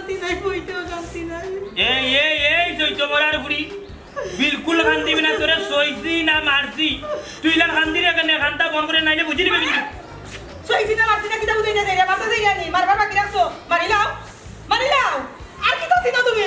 শান্তি নাই কইতেও শান্তি নাই এই চৈত বলার বুড়ি বিলকুল কান্দিবি না তোরে সইছি না মারছি তুই লাল কান্দি রে কেন কান্তা বন্ধ করে নাইলে বুঝি নিবি কিন্তু সইছি না মারছি না কিতা বুঝাই না যাইরা মাথা যাইরা নি মারবার বাকি রাখছো মারিলাও আর কি তো তুমি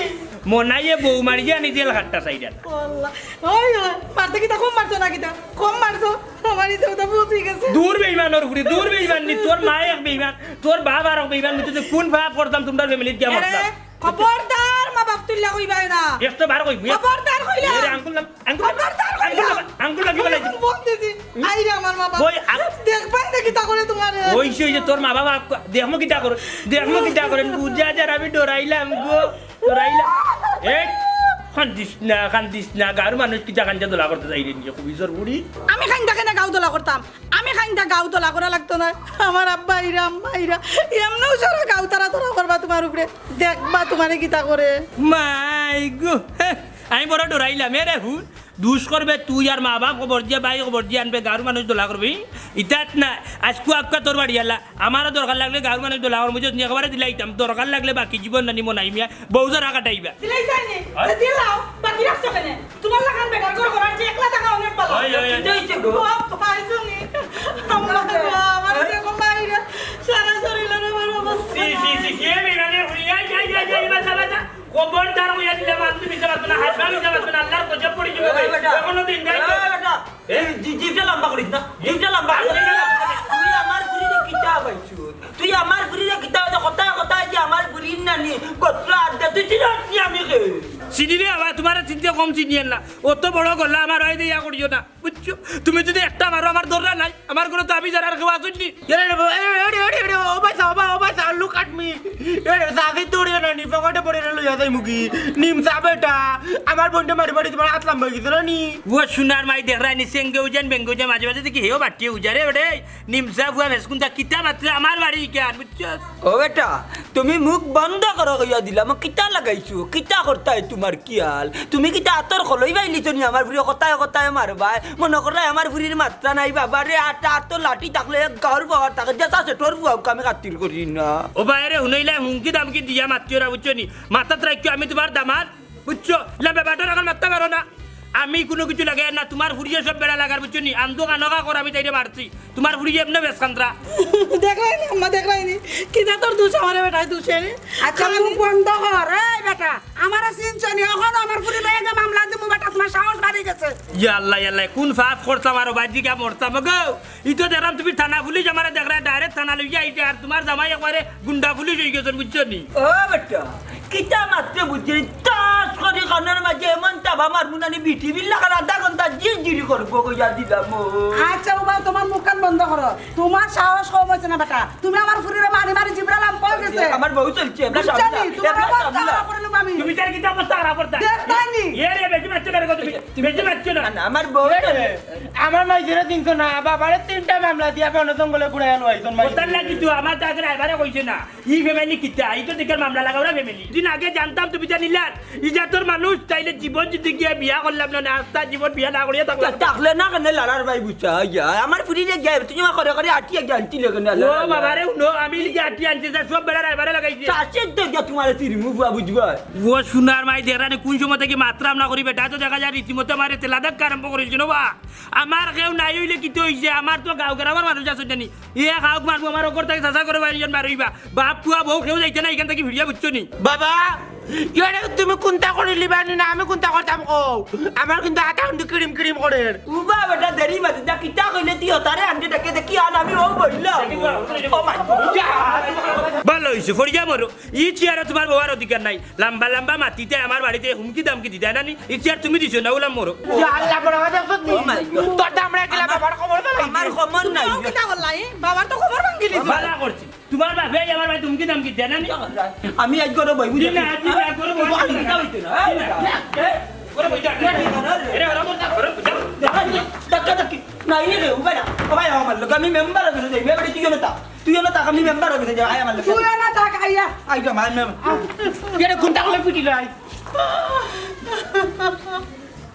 মনাইয়ে বউ মারিয়ে আনি জেল খাট্টা সাইডা আল্লাহ ওই মারতে কিতা কম মারছো না কিতা কম মারছো আমারই তো বুঝি গেছে দূর বেইমানর বুড়ি দূর বেইমান নি তোর মা এক বেইমান তোর বাবা আর বেইমান নি তুই কোন ভাব করতাম তোমরা ফ্যামিলিতে কেমন করতাম খবরদার মা বাপ তুই লাগই বাই না একটা বার কইবি খবরদার কইলা এরে আঙ্গুল লাগি বলাই বলতেছি আইরা আমার মা বাপ ওই দেখবাই দেখি তা করে তোমার ওই যে তোর মা বাবা দেখমু কিটা করে বুঝা যার আমি ডরাইলাম গো ডরাইলাম এই কান্দিস না গার মানুষ কিটা কান্দা দোলা করতে যাই রে নিয়ে খুবই জোর বুড়ি আমি খাইন্দা কেন গাও তোলা করতাম আমি খাইন্দা গাও তোলা করা লাগতো না আমার আব্বা ইরা আম্মা ইরা এমনও সারা গাও তারা তোরা করবা তোমার উপরে দেখবা তোমারে কিতা করে মাই গো আমি বড় ডরাইলাম রে হুন দুষ করবে তুই আর মা বাপ খবর দিয়ে ভাই খবর দিয়ে আনবে গাঁর মানুষ দোলা করবি ইতাত না আজকু আপকা তোর বাড়ি আল্লাহ আমারও দরকার লাগলে গাঁর মানুষ দোলা করবো যদি একবারে দিলাইতাম দরকার লাগলে বাকি জীবন না নিমো নাই মিয়া বউ জরা কাটাইবা দিলাইতাইনি দিলাও বাকি রাখছো কেন তোমার লাগান বেকার করে করার যে একলা টাকা অনেক পালা দিতেইছে গো পাইছনি আমার যে কম বাইরে সারা শরীরের আমার অবস্থা সি কে মেরানে হইয়া যাই বাসা খবরদার হইয়া দিলে মানতে বিছা বাত না হাসবা বিছা বাত না আল্লাহর গজব পড়ি যাবে কোনো দিন গাই বেটা এই জিভটা লম্বা করিস না জিভটা লম্বা তুই আমার গুরিরে কিতা বাইছু তুই আমার গুরিরে কিতা কথা যে আমার গুরির নানি কতলা আড্ডা তুই চিনি আমি কে চিনি আবার তোমার চিন্তা কম চিনিয়েন না অত বড় গলা আমার হয় দিয়া করিও না বুঝছো তুমি যদি একটা মারো আমার দরকার নাই আমার কোনো তো আমি যারা খাওয়া শুননি ও ভাই লুক এট মি সাথে তোড়িও না নি পকেটে পড়ে লইয়া যাই মুকি নিমসা বেটা আমার বন্ধে মারি তোমার হাত লম্বা গেছে না নি ও সোনার মাই দেখ রানি সেঙ্গে উজান বেঙ্গে উজান মাঝে মাঝে দেখি হেও বাটিয়ে উজারে বেটে নিমসা বুয়া ভেসকুন্তা কিতা মাত্রা আমার বাড়ি কেন বুঝছো ও বেটা তুমি মুখ বন্ধ করো কইয়া দিলাম কিতা লাগাইছো কিতা করতাই তোমার কি হাল তুমি কিতা আতর খলই বাইলি তো নি আমার বুড়ি কথায় মারবা মনে করলে আমার বুড়ির মাত্রা নাই বাবা রে আটা তো লাঠি থাকলে গাঁর বাবার থাকে যেটা আছে তোর বুয়াকে আমি খাতির করি না ও বাইরে হুনাইলা হুমকি দামকি দিয়া মাত্রিওরা বুঝছো নি মাথাত রাখিও আমি তোমার দামাত বুঝছো ইলা ব্যাপারটা এখন মাত্রা পারো না আমি কোনো কিছু লাগে না তোমার ফুরিয়ে সব বেড়া লাগার বুঝছো নি আন্দো কানকা কর আমি তাইরে মারছি তোমার ফুরিয়ে এমনি বেসকান্দ্রা দেখলাইনি আম্মা দেখলাইনি কিনা তোর দুষ আমার বেটায় দুষে রে আচ্ছা মুখ বন্ধ কর এই বেটা আমার সিনচনি এখন আমার পুরি লয়ে মামলা দিমু বেটা তোমার সাহস বাড়ি গেছে ইয়া আল্লাহ কোন ফাফ করতাম আর বাজি কা মরতাম গো ইতো দেরাম তুমি থানা পুলিশ আমারে দেখরা ডাইরেক্ট থানা লইয়া আইতে আর তোমার জামাই একবারে গুন্ডা পুলিশ হই গেছেন বুঝছো নি ও বেটা কিতা মাত্র বুঝছি তাস করে কানের মাঝে এমন তাবা মারমুনানি বিটি বিল্লা কার আধা ঘন্টা জিরি করবো কইয়া দিলাম আচ্ছা বাবা তোমার মুখ কান বন্ধ করো তোমার সাহস কম হইছে না বেটা তুমি আমার পুরিরে মারি জিবরালাম পাও গেছে আমার বউ চলছে এবলা তুমি তার কিতা অবস্থা খারাপ করতা দেখতানি এ রে বেজি মারছো না তুমি বেজি মারছো না আমার বউ আমার মাইজেরা 300 না বাবারে 3টা মামলা দিয়া বন জঙ্গলে পুড়াই আনো আইছন মাই ওতার লাগি তুই আমার তাকে আইবারে কইছে না ই ফ্যামিলি কিতা আই তো দেখার মামলা লাগাওরা ফ্যামিলি দিন আগে জানতাম তুমি জানিলার ইজাতর মানুষ চাইলে জীবন যদি গিয়ে বিয়া করলাম না আস্তা জীবন বিয়া না করিয়া থাকলাম তাকলে না কেন লালার ভাই বুঝছা আমার পুরিরে গায় তুমি করে করে আটিয়া গান্তি লাগে না ও বাবারে নো আমি লিগে আটি আনছি সব বেড়া আইবারে লাগাইছে চাচে তো তোমার তিরিমু বুয়া বুঝবা ও সোনার মাই দেরানি কোন সময় থেকে মাত্রা না করি বেটা তো দেখা যায় রীতিমতো মারে তেলাদাক আরম্ভ করেছিল বা আমার কেউ নাই হইলে কি হইছে আমার তো গাঁও গ্রামের মানুষ আছে জানি এ খাওক মারবো আমার ওপর থেকে চাষা করে বাড়িজন মারিবা বাপ পুয়া বউ কেউ যাইতে না এখান থেকে ভিড়িয়া বুঝছো নি বাবা ইয়ারে তুমি কোনটা করে লিবানি না আমি কোনটা করতাম কও আমার কিন্তু আটা কিন্তু ক্রিম করে উবা বেটা দেরি মাঝে যা কিতা কইলে তুই তারে আনতে দেখে দেখি আর আমি ও বইলা ও মাই ভালো হইছে ফরিয়া মরো ই চেয়ারে তোমার বাবার অধিকার নাই লম্বা লম্বা মাটিতে আমার বাড়িতে হুমকি দামকি দিতে না নি ই চেয়ার তুমি দিছো না ওলাম মরো ইয়া আল্লাহ বড় কথা সত্যি তোর দামরা গেলা বাবার খবর তো আমার খবর নাই কিতা বললাই বাবার তো খবর ভাঙিলি ভালো করছি তোমার বাপে আমার বাড়িতে হুমকি দামকি দেয় না নি আমি আজ করে বই বুঝি না আজ করে বই কিতা হইতো না করে বই যা এরে ওরা বল যা করে টাকা টাকি নাই রে উবা না ভাই আমার লোক আমি মেম্বার হইছে যাই মেবড়ি তুই না তা আমি মেম্বার হইছে যাই আয় আমার লোক তুই না তাক আইয়া আইটা মাই মেম ইয়ারে কোনটা করে পিটি লাই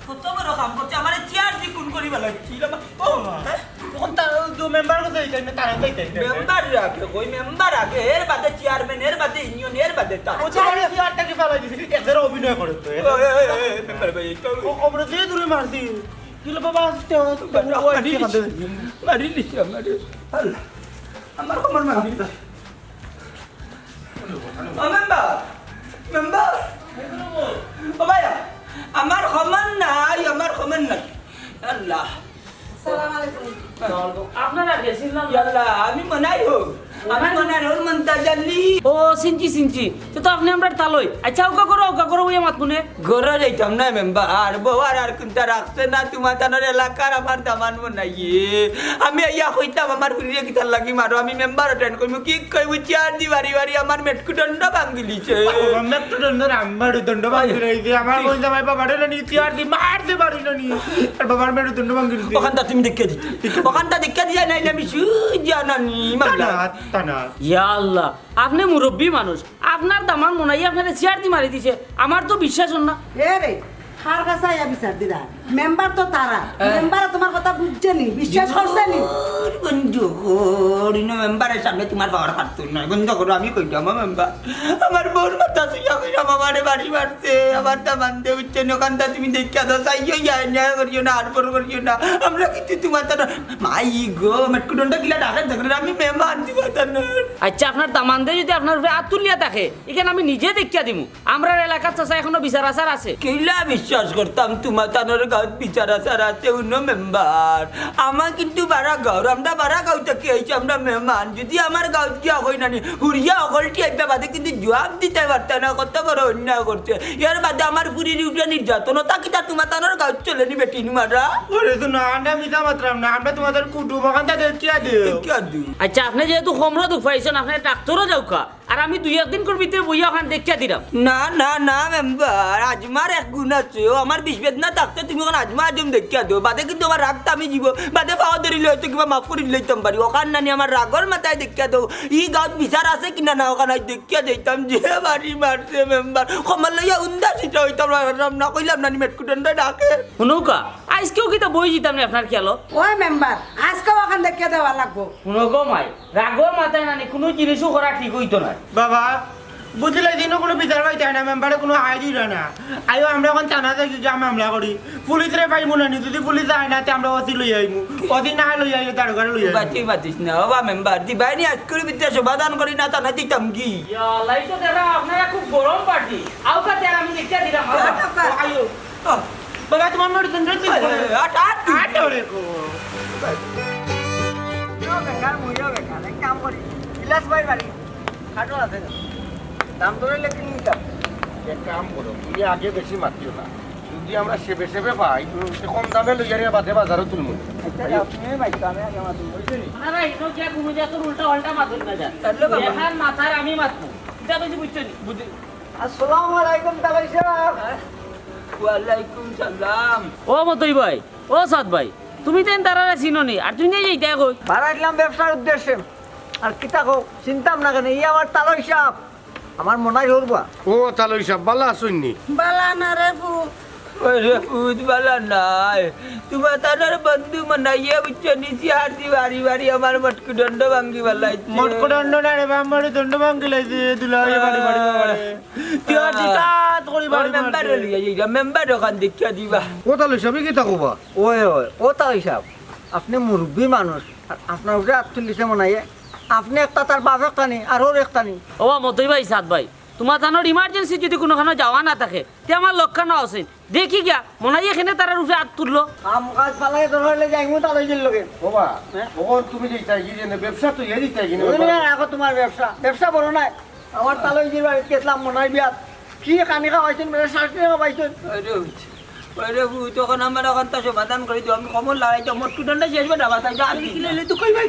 কত বড় কাম করছে আমার চেয়ার দি কোন করি লাগছি ও তখন তার যে মেম্বার কথা এইটাই না তারা তাই মেম্বার রাখে কই মেম্বার রাখে এর বাদে চেয়ারম্যান এর বাদে ইউনিয়ন এর বাদে তা ও চাইলে চেয়ারটাকে ফেলাই দিছি এদের অভিনয় করে তো মেম্বার ভাই আমরা যে দূরে মারছি কিলো বাবা আসতে মারি দিছি আল্লাহ আমার কমর মারি ও মেম্বার ও ভাইয়া আমার খবর নাই আল্লাহ আসসালামু আলাইকুম আপনারা গেছিলাম আল্লাহ আমি মনাই হোক ও সিনচি তো আপনি আমরা তালই আচ্ছা ওকা করো ওই মাত মনে ঘরে যাইতাম না মেম্বার বউয়ার আর কোনটা রাখছে না তোমার তানোর এলাকার আমার দামান মনাইয়ে আমি ইয়া কইতাম আমার ফুরিয়ে কিতার লাগি মারো আমি মেম্বার অ্যাটেন্ড কইমু কি কইবু চেয়ার দি বাড়ি আমার মেটকু দণ্ড ভাঙি লিছে মেটকু দণ্ড আমার দণ্ড ভাঙি রইছে আমার কই জামাই বাবারে নি চেয়ার দি মারতে পারি না নি আর বাবার মেটকু দণ্ড ভাঙি লিছে ওখানটা তুমি দেখে দিতে ওখানটা দেখে দিয়া নাইলে আমি জানানি মামলা তানা ইয়া আল্লাহ আপনি মুরব্বী মানুষ আপনার দামান মনাই আপনার চেয়ার দি মারি দিছে আমার তো বিশ্বাস না এ রে কার কাছে আইয়া বিচার দিরা মেম্বার তো তারা মেম্বার তোমার কথা বুঝছে নি বিশ্বাস করছে নি বন্ধু করিনো মেম্বারের সামনে তোমার পাওয়ার খাটতো না বন্ধ করো আমি কইতাম মেম্বার আমার বোন মাথা সুইয়া কইরাম আমারে বাড়ি মারছে আমার দামান দে উচ্চ নকান্তা তুমি দেখা দাও চাইও যায় না করিও না আর পর করিও না আমরা কিন্তু তোমার তো মাই গো মেটকুডনটা গিলা ডাকে দেখলে আমি মেহমান দিবা না আচ্ছা আপনার দামান দিয়ে যদি আপনার উপরে হাত তুলিয়া থাকে এখানে আমি নিজে দেখিয়া দিমু আমরা এলাকার চাষা এখনো বিচার আচার আছে কিলা বিশ্বাস করতাম তোমার তানোর গাঁত বিচার আচার আছে অন্য মেম্বার আমার কিন্তু বারা গাঁও আমরা বারা গাঁও থেকে আইছি আমরা মেহমান যদি আমার গাঁত গিয়া হই নানি হুড়িয়া অকলটি আইবা বাদে কিন্তু জবাব দিতে পারতে না কত বড় অন্যায় করছে এর বাদে আমার পুরীর উপরে নির্যাতন তাকিটা তোমার তানোর গাঁত চলে নি বেটি মারা ওরে তো না আমরা মিতা মাত্রাম না আমরা তোমাদের কুটুম ওখানটা দেখিয়া দিও আচ্ছা আপনি যেহেতু হোমরা দুঃখ পাইছেন আপনি ডাক্তারও যাওকা আর আমি 2-1 দিন ভিতরে বইয়া ওখানে দেখিয়া দিলাম না মেম্বার আজমার এক গুণ আছে ও আমার বিস্বেদ না থাকতে তুমি ওখানে আজমা আজম দেখিয়া দিও বাদে কিন্তু আমার রাগটা আমি জীব বাদে পাওয়া ধরিলে হয়তো কিবা মাফ করে লইতাম পারি ওখান নানি আমার রাগর মাথায় দেখিয়া দেও ই গাঁত বিচার আছে কিনা না ওখানে দেখিয়া দিতাম যে বাড়ি মারছে মেম্বার কমার লইয়া উন্দাসিত হইতাম না কইলাম নানি মেটকুটনটা ডাকে শুনুকা আজকেও কিন্তু বই দিতাম না আপনার খেয়াল ওই মেম্বার আজকে ওখান দেখে দেওয়া লাগবো শুনুক মাই রাগর মাথায় নানি কোনো জিনিসও করা ঠিক হইতো না বাবা বুঝলে দিনও কোনো বিচার পাইতে না মেম্বারে কোনো আয় দিল না আইও আমরা এখন থানা থেকে যা মামলা করি পুলিশরে পাইবো না যদি পুলিশ যায় না আমরা অতি লই আইমু অতি না লই আইলে তার ঘরে লই বাতি বাতিস না বাবা মেম্বার দি বাইনি আজ করে বিদ্যা সমাধান করি না তা না দিতাম কি ইয়ালাই তো দেখা আপনারা খুব গরম পার্টি আউকা তেল আমি দেখিয়া দিলাম আইও বাবা তোমার মেরে দণ্ড দিতে আট ওরে কো বেকার মইও বেকার এক কাম করি ইলাস ভাই বাড়ি খাটো আছে দাম ধরে লেখি নিতাম এক কাম করো তুমি আগে বেশি মাতিও না যদি আমরা সেবে পাই কম দামে লইয়া বাদে বাজারও তুলবো আপনি বাইতো আমি আগে মাতুম বুঝছেন আপনারা ইনো যে ঘুমে যা তোর উল্টা পাল্টা মাতুন না যা এখন মাথার আমি মাতবো এটা বেশি বুঝছেন বুঝি আসসালামু আলাইকুম তাবাই সাহেব ওয়ালাইকুম সালাম ও মতই ভাই ও সাদ ভাই তুমি তেন তারারা চিনোনি আর তুই নিয়ে যাইতে কই বাড়াইলাম ব্যবসার উদ্দেশ্যে আর কিতা কো চিন্তাম না কেন ই আমার তালই সাপ আমার মনাই হরবা ও তাহলে ওই সব বালা আসুননি বালা না রে ফু ওরে উদ বালা নাই তোমার তার বন্ধু মনাইয়ে বুঝছনি চিয়ার দি বাড়ি আমার মটকু দণ্ড ভাঙ্গি বালাইছে মটকো দণ্ড না রে আমার দণ্ড ভাঙ্গি লাইছে দুলাই বাড়ি বাড়ি তুই চিকাত করি বাড়ি মেম্বার লইয়া যাইরা মেম্বার ওখান দেখিয়া দিবা ও তাহলে সবই কি থাকবা ওই ও তালই সাপ আপনি মুরব্বী মানুষ আর আপনার উপরে হাত তুলিছে মনাইয়ে আপনি একটা তার বাপ একটা নি আর ওর একটা নি ও মতই ভাই সাদ ভাই তোমার জানোর ইমার্জেন্সি যদি কোনোখানে যাওয়া না থাকে তে আমার লক্ষণ আছে দেখি গিয়া মনে হয় এখানে তার রূপে হাত তুললো কাম কাজ পালাই ধরলে যাইমু তালই দিল লগে বাবা ও তুমি যে চাই কি জানে ব্যবসা তো এরই চাই কি ওই না রাখো তোমার ব্যবসা বড় নাই আমার তালই দিল বাড়ি কেতলাম মনাই বিয়াত কি কানি খাওয়াইছেন মানে শাস্তি খাওয়াইছেন ওরে তখন আমার ওখান তো সমাধান করে দিও আমি কমল লাগাই তো মটকু দণ্ড শেষ করে আবার তাই আর কি লেলে তুই কই ভাই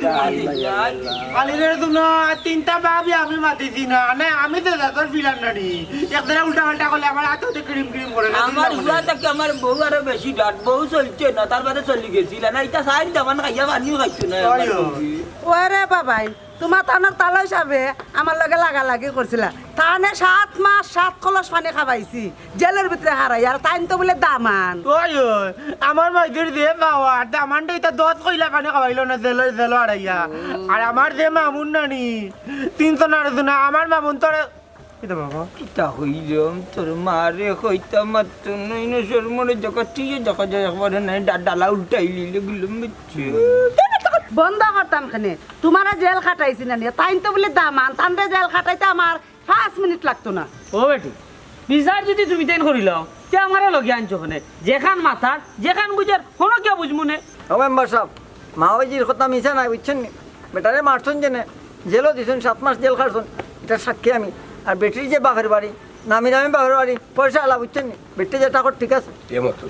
খালি রে তুমি তিনটা বাবি আমি মাতিছি না না আমি তো দাদর ফিলাম না নি একদিন উল্টা পাল্টা করলে আমার হাতে ক্রিম করে আমার উড়া থেকে আমার বউ আরো বেশি ডাট বউ চলছে না তার বাদে চলি গেছিল না এটা সাইড দামান খাইয়া পানিও খাইছো না ওরে বাবাই তোমার তানোর তালা হিসাবে আমার লগে লাগালাগি করছিলা তানে 7 মাস 7 কলস পানি খাবাইছি জেলের ভিতরে হারাই আর তাইন তো বলে দামান ওই আমার মাইদের যে বাবা দামানটা এটা 10 কইলা পানি খাওয়াইলো না জেলো আড়াইয়া আর আমার যে মামুন নানি 300 না আমার মামুন তোর এটা বাবা কিতা হইলাম তোর মারে কইতা মাত্র নই না শর্মরে জগৎটি জগৎ একবারে নাই ডালা উল্টাই লিলে গুলম বিচ্ছে বন্ধ করতাম খানে তোমার জেল খাটাইছি না তাইন তো বলে দামান তানরে জেল খাটাইতে আমার 5 মিনিট লাগতো না ও বেটি বিচার যদি তুমি তেন করিলাও তে আমারে লগে আনছো খানে যেখান মাথার যেখান বুঝার কোনো কে বুঝমুনে ও মেম্বার সাহেব মাওয়াজির কথা মিশা নাই বুঝছেন নি বেটারে মারছেন জেনে জেলও দিছেন 7 মাস জেল খাটছেন এটা সাক্ষী আমি আর বেটির যে বাপের বাড়ি নামি বাপের বাড়ি পয়সা আলা বুঝছেন নি বেটি যেটা কর ঠিক আছে মতো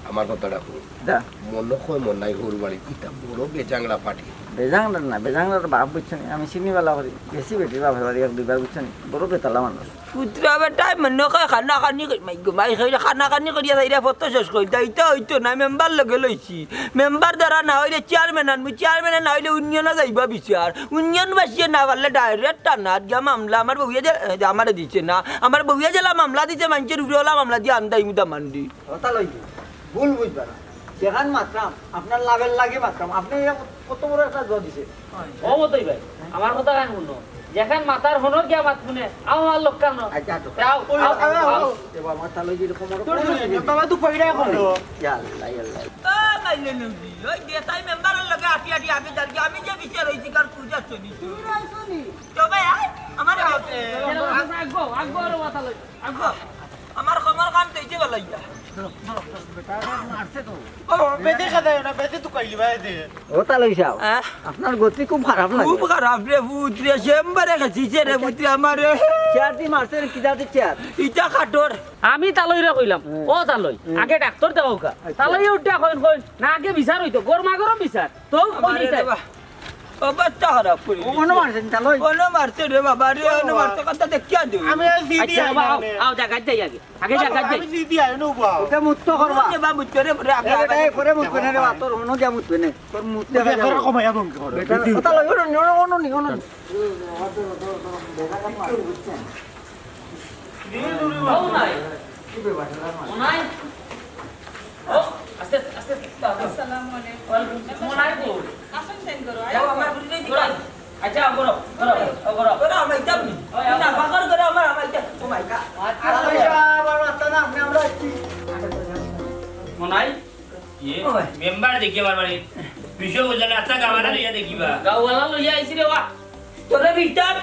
আমার কথাটা শুনুন মনে হয় মন নাই গরু বাড়ি ইটা বড় বেজাংলা পাটি বেজাংলার না বেজাংলার বাপ বুঝছেন আমি চিনিবেলা করি বেশি বেটির বাপের বাড়ি 1-2 বার বুঝছেন বড় বেতালা মানুষ পুত্রা বেটা মনে কয় খানা খানি মাই খাইলে খানা খানি করিয়া যাইরা ফটো শেষ করি তাইতো হইতো না মেম্বার লগে লইছি মেম্বার দ্বারা না হইলে চেয়ারম্যান আনবি চেয়ারম্যান না হইলে ইউনিয়নে যাইবা বিচার ইউনিয়ন বাসিয়ে না পারলে ডাইরেক্ট টানাত গিয়া মামলা আমার বউয়া যে আমারে দিচ্ছে না আমার বউয়া জেলা মামলা দিচ্ছে মানুষের উপরে ওলা মামলা দিয়ে আন্দাই মুদা মান্ডি কথা লইছি ভুল বুঝবা না যেখান মাত্রাম আপনার লাভের লাগে মাত্রাম আপনি কত বড় একটা জোর দিছে ও মতই ভাই আমার কথা কান শুনো যেখান মাথার হনো গিয়া মাত শুনে আমার লোক কানো আচ্ছা তো যাও দেবা মাথা লই দিলে কোমর বাবা তুই কইরা করলো ইয়াল্লা ইয়াল্লা মাইলে নবি ওই যে তাই মেম্বারের লগে আটি আটি আগে যার আমি যে বিচার হইছি কার পূজা চলি তো ভাই আমার আগো আগো আর মাথা লই আগো আমার খবর কান দেইছে বলাইয়া ও বেতে খাদা না বেতে তুই কইলি ভাই দে ও তালই সাহেব আপনার গতি খুব খারাপ লাগে খুব খারাপ রে পুত্রে চেম্বারে গেছিছে রে পুত্রে আমারে চেয়ার দি মারছেন কি দাতে চেয়ার ইটা কাটর আমি তালইরে কইলাম ও তালই আগে ডাক্তার দেও কা তালই উঠা কইন কইন না আগে বিচার হইতো গরমা গরম বিচার তো কইলি তাই অবস্থা খারাপ করি কোন মারছেন তালই কোন মারছে রে বাবা রে কোন মারছে কথা দেখিয়া দিও আমি সিডি আচ্ছা বাবা আও জায়গা যাই আগে জায়গা যাই আমি সিডি আই নো বাবা ওটা মুক্ত করবা বাবা মুত্তরে পরে আগে এই পরে মুক্ত নে রে তোর হনো যা মুক্ত নে তোর মুক্ত দেখা তোর যাবে কমাইয়া বঙ্গ কর কথা লই ওনো নি ও নাই ও নাই ও আস্তে আস্তে আসসালামু আলাইকুম ও নাই গো আসেন সেন করো যাও আমার বুঝলে গোরা আচ্ছা গোরা গোরা ওরা আমায় যাবনি না পাগল করে আমার আমায় যা ও মাই গড তালই সাহেব আর মাত্র না আপনি আমরা আসছি ও নাই মেম্বার দেখি আমার বাড়ি বিষয় বুঝলে আচ্ছা গাওয়ালা লইয়া দেখিবা গাওয়ালা লইয়া আইছি রে ওয়া তোরে বিটাম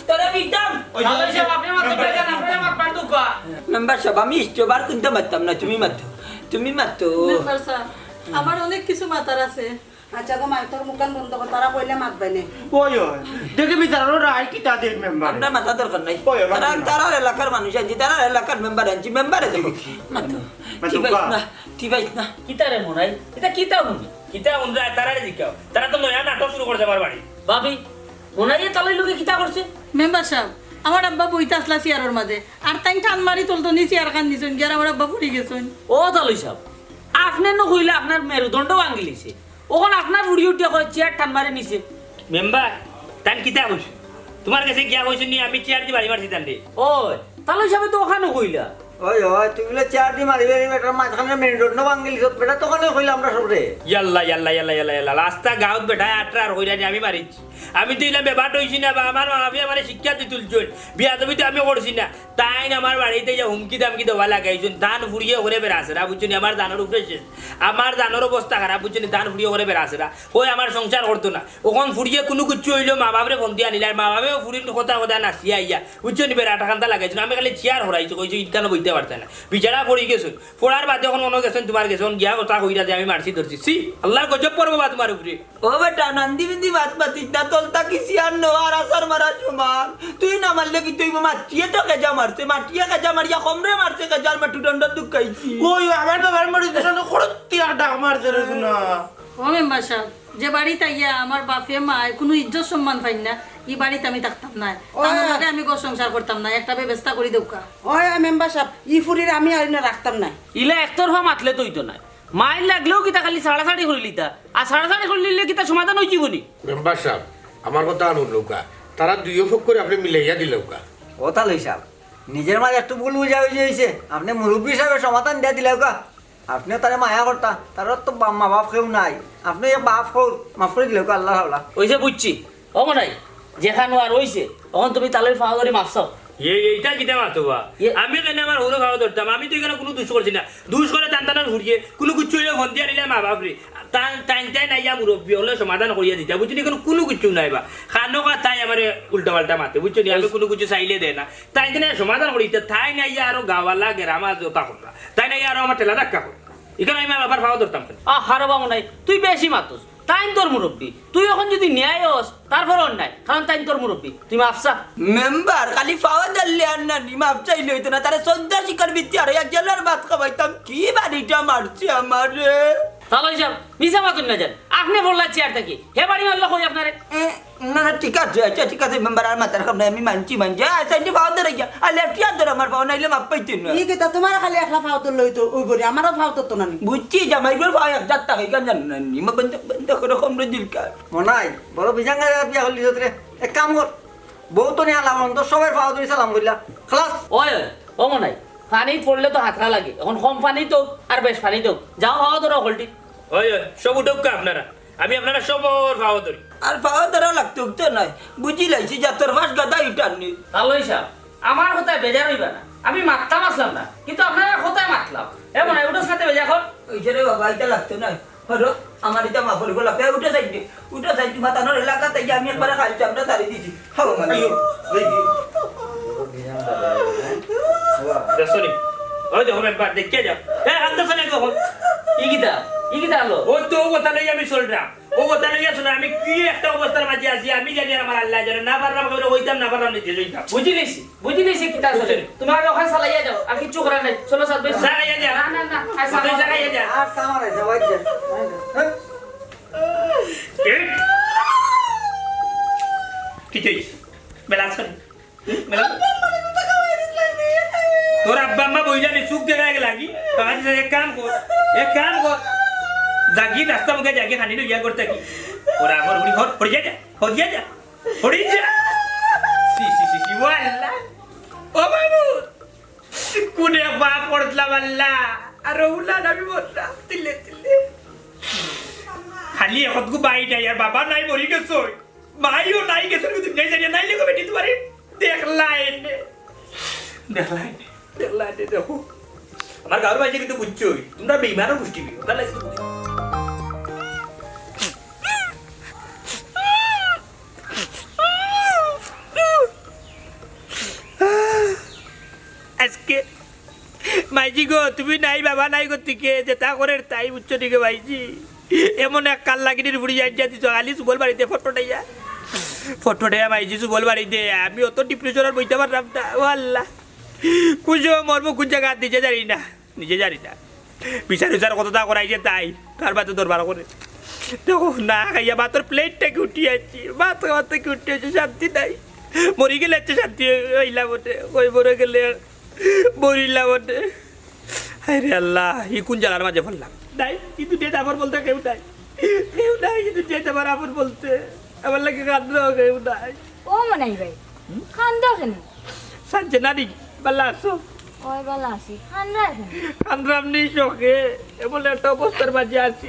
তালই সাহেব আপনি মাত্র বেগান আপনি মাত পার দুকা মেম্বার সব আমি ইষ্টবার কিন্তু মারতাম না তুমি মারতো মেম্বার স্যার আমার অনেক কিছু মাথার আছে আচ্ছা গো মাই তোর মুকান বন্ধ কর তারা কইলে মাতবাই নে ওই ওই দেখি বিচারো রাই কি তা দেখ মেম্বার আমরা মাথা দরকার নাই ওই, মাথা তারা এলাকার মানুষ আনছি তারা এলাকার মেম্বারে দেখো মাতো ঠিক না কিতা রে মোনাই এটা কিতা হুনি কিতা উনরা তারারে জিকাও তারা তো নয়া নাটক শুরু করছে আমার বাড়ি ভাবি মোনাই তালই লোকে কিতা করছে মেম্বার সাহেব আমার আব্বা বইতে আসলা চেয়ারের মাঝে আর তাই টান মারি তুলতো নি চেয়ার খান দিছেন গিয়ে আমার আব্বা পড়ে গেছেন ও তালই সাহেব আপনি ন কইলে আপনার মেরুদণ্ড ভাঙি লিছে ওখানে আপনার উড়ি উঠিয়া কয় চেয়ার টান মারি নিছে মেম্বার তান কিতা কইছ তোমার কাছে গিয়া কইছ নি আমি চেয়ার দি বাড়ি মারছি তান রে ও তালই সাহেব তো ওখানে কইলা ওই তুমি চেয়ার দি মারিলে বেটা মাঝখানে মেরুদণ্ড ভাঙিলি বেটা তখনই কইলাম আমরা সবরে ইয়াল্লা রাস্তা গাঁত বেটায় আটরা আর কইরানি আমি মারিছি আমি তো ইলাম বেবাট হইছি না বা আমার আমি আমার শিক্ষা দি তুলছুন বিয়া তুমি তো আমি করছি না তাই আমার বাড়িতে যে হুমকি দামকি দেওয়া লাগাইছুন ধান ফুরিয়ে করে বেড়াছে না বুঝছুন আমার ধানের উপরে শেষ আমার ধানের অবস্থা খারাপ বুঝছুন ধান ফুরিয়ে করে বেড়াছে না ওই আমার সংসার করতো না ওখান ফুরিয়ে কোনো কিছু হইলো মা বাপরে ফোন দিয়ে আনিলাম মা বাপেও ফুরির কথা নাচিয়া ইয়া বুঝছুন বেড়াটা খান্তা লাগাইছুন আমি খালি চেয়ার হরাইছো কইছো ইটকানো বইতে পারছে না বিছানা পড়ি গেছুন পড়ার বাদে এখন মনে গেছেন তোমার গেছন গিয়া কথা কইরা যে আমি মারছি ধরছি সি আল্লাহর গজব পড়বো বা তোমার উপরে ও বেটা নন্দি বিন্দি বাত পাতিস না তোলতা কি সিয়ার নো আর আসার মারা সমান তুই না মারলে কি তুই মাটিয়ে তো কেজা মারছে মাটিয়ে কেজা মারিয়া কমরে মারছে কেজার মেটু দণ্ড দুঃখাইছি ওই আমার বাবার মরি দিছন করতি আর ডাক মারছে রে না ও মেম্বার সাহেব যে বাড়িতে আইয়া আমার বাপে মায় কোনো ইজ্জত সম্মান পাই না এই বাড়িতে আমি থাকতাম না তাহলে আমি ঘর সংসার করতাম না একটা ব্যবস্থা করে দেউকা ওই মেম্বার সাহেব ই ফুরির আমি আইনা রাখতাম না ইলা একতরফা মাতলে তো হইতো না মাইল লাগলেও কিতা খালি সাড়াসাড়ি করিলিতা আর সাড়াসাড়ি করিলে কিতা সমাধান হইছি বনি মেম্বার সাহেব আমার কথা আনুন নৌকা তারা দুইও ফোক করে আপনি মিলাইয়া দিল নৌকা কথা লইসাব নিজের মাঝে একটু ভুল বুঝাবুঝি হয়েছে আপনি মুরব্বী হিসাবে সমাধান দিয়া দিলে ওকা আপনিও তারে মায়া করতা তার তো মা বাপ কেউ নাই আপনি বাপ হোক মাফ করে দিলে ওকা আল্লাহ আল্লাহ ওইসে বুঝছি ও মনে যেখানে আর হইছে তখন তুমি তালের ফাওয়া করে মাপসাও এইটা কিতা মাতবা আমি কেন আমার ওরা খাওয়া ধরতাম আমি তো এখানে কোনো দুষ করছি না দুষ করে টান ঘুরিয়ে কোনো কিছু হইলে ফোন দিয়ে নিলে মা বাপরে টাইম নাইয়া মুরব্বী হলে সমাধান করিয়া দিতা বুঝছি এখানে কোনো কিছু নাই বা খানো তাই আমার উল্টা পাল্টা মাতে বুঝছো আমি কোনো কিছু চাইলে দেয় না তাই সমাধান করি তাই নাইয়া আরো গাওয়ালা গেরামা জোতা করলা তাই নাইয়া আরো আমার ঠেলা ধাক্কা কর এখানে আমি আবার খাওয়া ধরতাম হারবা মনে তুই বেশি মাতুস তাইন তোর মুরব্বী তুই এখন যদি ন্যায় হস তারপর অন্যায় কারণ তাইন তোর মুরব্বী তুই মাফসা মেম্বার খালি পাওয়া দিলে আর না মাপ চাইলে হইতো না তারা শ্রদ্ধা শিকার ভিত্তি আর এক জেলার ভাত খাওয়াইতাম কি বাড়িটা মারছি আমার তাহলে হিসাব মিশা মাতুন না যান আপনি বললা চেয়ার থাকি হে বাড়ি মারলো কই আপনারে না না ঠিক আছে আচ্ছা ঠিক আছে মেম্বার আর মাতার খাম না আমি মানছি আচ্ছা এটি পাওয়া ধরে গিয়া আর লেফট ইয়ার ধরে আমার পাওয়া নাইলে মাপ পাইতেন না ই কিতা তোমার খালি একলা ফাউতো লইতো ওই বলি আমারও ফাউতো তো নানি বুঝছি জামাইগুলো পাওয়া 1000 টাকা কেন জানেন না মা বন্ধ করে কম দিল কার মনাই বড় বিজাঙ্গা বিয়া করলি রে এক কাম কর বউ তো নিয়ে আলাম তো সবাই পাওয়া তুমি সালাম করিলা খালাস ওই ও মনাই পানি পড়লে তো হাতরা লাগে এখন কম পানি তো আর বেশ পানি তো যাও হাওয়া ধরো হলটি ওই সব উঠোক আপনারা আমি আপনারা সবর খাওয়া ধরি আর পাওয়া ধরা লাগতো তো নয় বুঝি লাইছি যা তোর ফাঁস গাদা ইটার নি তাহলে হিসাব আমার কথায় বেজার হইবা না আমি মারতাম আসলাম না কিন্তু আপনারা কথায় মাতলাম এমন ওটার সাথে বেজা কর ওই যে রে বাবা এটা লাগতো না হলো আমার এটা মা বলবো লাগতো উঠে যাইবে মাতানোর এলাকাতে গিয়ে আমি একবার খালি চাপটা সারি দিয়েছি খাবো মানে দেখছনি ওই দেখো একবার দেখে যাও হাত দেখছনি কখন ইগিতা আলো ও তো ও কথা লইয়া আমি চললাম ও কথা লইয়া চলে আমি কি একটা অবস্থার মাঝে আছি আমি জানি আমার আল্লাহ জানে না পারলাম কইলে হইতাম না পারলাম নিজে হইতাম বুঝি নিছি কিতা আছে তোমার ওখানে চালাইয়া যাও আর কিছু করা নাই চলো সাথে চালাইয়া যাও না চালাইয়া যাও আর সামারে যাওয়াই যা কি চাইছ বেলাস কর বেলাস তোর আব্বা আম্মা বইলা নি সুখ দেখায় লাগি আজ এক কাম কর জাগি রাস্তা মুখে জাগি খানি লইয়া করতে কি ওরা আমার উড়ি ঘর পড়ে যা সি ওয়াল্লাহ ও বাবু কোনে বাপ পড়তলা আল্লাহ আর ওলা আমি বলতা তিলে খালি একটু বাইটা আর বাবা নাই মরি গেছো মাইও নাই গেছো কিন্তু নাই জানি নাই লেগো বেটি তোমারে দেখলাই দেখো আমার গাঁর বাড়িতে কিন্তু বুঝছো তোমরা বেইমানও গোষ্ঠী ওটা লাগছে আজকে মাইজি গো তুমি নাই বাবা নাই গো তিকে যেটা করে তাই বুঝছো দিকে ভাইজি এমন এক কাল লাগিনির বুড়ি যাই দিছো খালি সুবল বাড়িতে ফটোটা মাইজি সুবল বাড়িতে আমি অত ডিপ্রেশনের বইতে পারলাম না ও আল্লাহ কুজো মর্ম কোন জায়গা নিজে জানি না বিচার কতটা করাইছে তাই কার বাতে দরবার করে দেখো না খাইয়া ভাতর প্লেটটাকে উঠিয়েছি ভাত খাওয়ার থেকে উঠিয়েছি শান্তি নাই মরি গেলে শান্তি হইলা বটে ওই মরে গেলে মরিলা বটে আরে আল্লাহ ই কোন জায়গার মাঝে ফেললাম নাই কিন্তু যেতে আমার বলতে কেউ নাই কিন্তু যেতে আমার আপন বলতে আমার লাগে কান্দ কেউ নাই ও মনাই ভাই কান্দো কেন সঞ্জনা দি বালা আসো ওই বালা আছি কান্দরা কেন কান্দ্রাম নি শোকে এমন একটা অবস্থার মাঝে আছি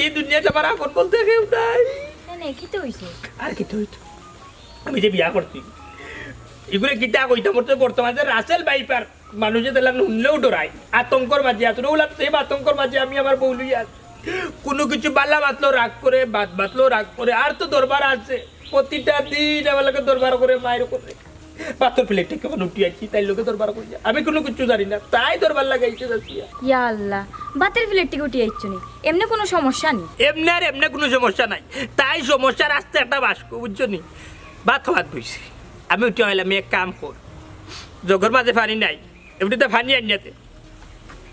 এই দুনিয়াতে আমার আপন বলতে কেউ নাই কেন কি তো হইছে আর কি তো হইতো আমি যে বিয়া করছি এগুলো কিতা কইতাম বর্তমানে রাসেল বাইপার মানুষে দিলাম শুনলেও ডরাই আতঙ্কর মাঝে আছে ওলাম সেই আতঙ্কর মাঝে আমি আমার বউ লইয়া আছি কোনো কিছু বাল্লা বাতলো রাগ করে বাত বাতলো রাগ করে আর তো দরবার আছে প্রতিটা দিন আমাকে দরবার করে মায়ের করে পাথর প্লেটে কেমন উঠিয়াছি তাই লোকে দরবার করি আমি কোনো কিছু জানি না তাই দরবার লাগাইছে ইয়া আল্লাহ বাতের প্লেট থেকে উঠে আইছো নি এমনি কোনো সমস্যা নেই এমনি কোনো সমস্যা নাই তাই সমস্যার আসতে একটা বাস্ক বুঝছো নি ভাত খাওয়াত বইছি আমি উঠে হইলাম এক কাম কর জগর মাঝে পানি নাই এমনিতে পানি আনিয়াতে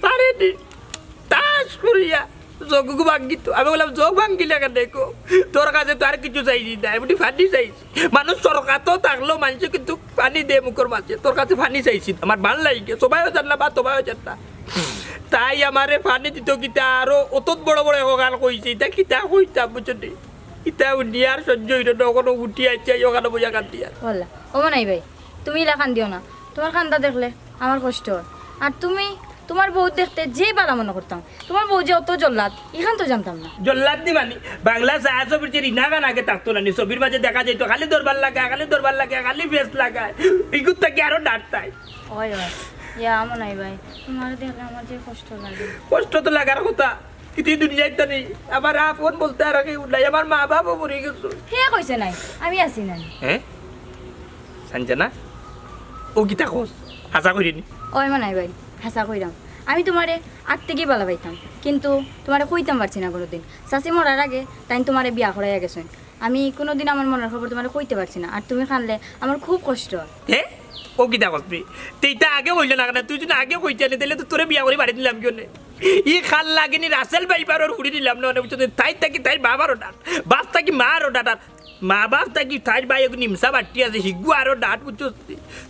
পারে নি তাস করিয়া জগকে ভাঙ্গি তো আমি বললাম জগ ভাঙ্গিলে কেন দেখো তোর কাছে তো আর কিছু চাইছি না এমনি পানি চাইছি মানুষ সরকার তো থাকলেও মানুষ কিন্তু পানি দে মুখের মাঝে তোর কাছে পানি চাইছি আমার ভাল লাগে সবাইও জান না বা তোমায়ও জান না তাই আমারে পানি দিত কিতা আরো অত বড় বড় গান কইছে এটা কিতা কইতাম বুঝলি ইতা উঠি আর সহ্য হইল না ওখানে উঠি আইছে ওখানে বোঝা কান্দি আর বললা ও নাই ভাই তুমি ইলা কান্দিও না তোমার কান্দা দেখলে আমার কষ্ট হয় আর তুমি তোমার বউ দেখতে যে বালা মনে করতাম তোমার বউ যে অত জল্লাদ এখান তো জানতাম না জল্লাদ দি মানি বাংলা সাহা ছবির যে রিনা গান আগে থাকতো না ছবির মাঝে দেখা যাইতো খালি দরবার লাগায় খালি ফেস লাগায় এগুলো থেকে আরো ডাঁটতায় ওই ওই ইয়া আমার নাই ভাই তোমার দেখলে আমার যে কষ্ট লাগে কষ্ট তো লাগার কথা কিন্তু এই দুনিয়াতে নেই আমার আপন বলতে আর কেউ নাই আমার মা বাবা মরে গেছে হে কইছে নাই আমি আছি নাই হ্যাঁ সঞ্জনা ও গীতা কোস হাসা করিনি ওই নাই ভাই হাসা কইরাম আমি তোমারে আগ থেকেই ভালো পাইতাম কিন্তু তোমারে কইতাম পারছি না কোনোদিন চাচি মরার আগে তাই তোমারে বিয়া করাইয়া গেছেন আমি কোনোদিন আমার মনের খবর তোমারে কইতে পারছি না আর তুমি কানলে আমার খুব কষ্ট হয় হ্যাঁ ও গীতা কসবি তুইটা আগে কইলে না কেন তুই যদি আগে কইতে নি তাহলে তো তোরে বিয়া করে বাড়ি দিলাম কেন ই খাল লাগেনি রাসেল ভাইবার ওর উড়ি দিলাম না বুঝতে তাই থাকি তাই বাবারও ডাট বাপ থাকি মারও ডাট আর মা বাপ থাকি তাই ভাই নিমসা বাটি আছে হিগু আরও ডাট বুঝছিস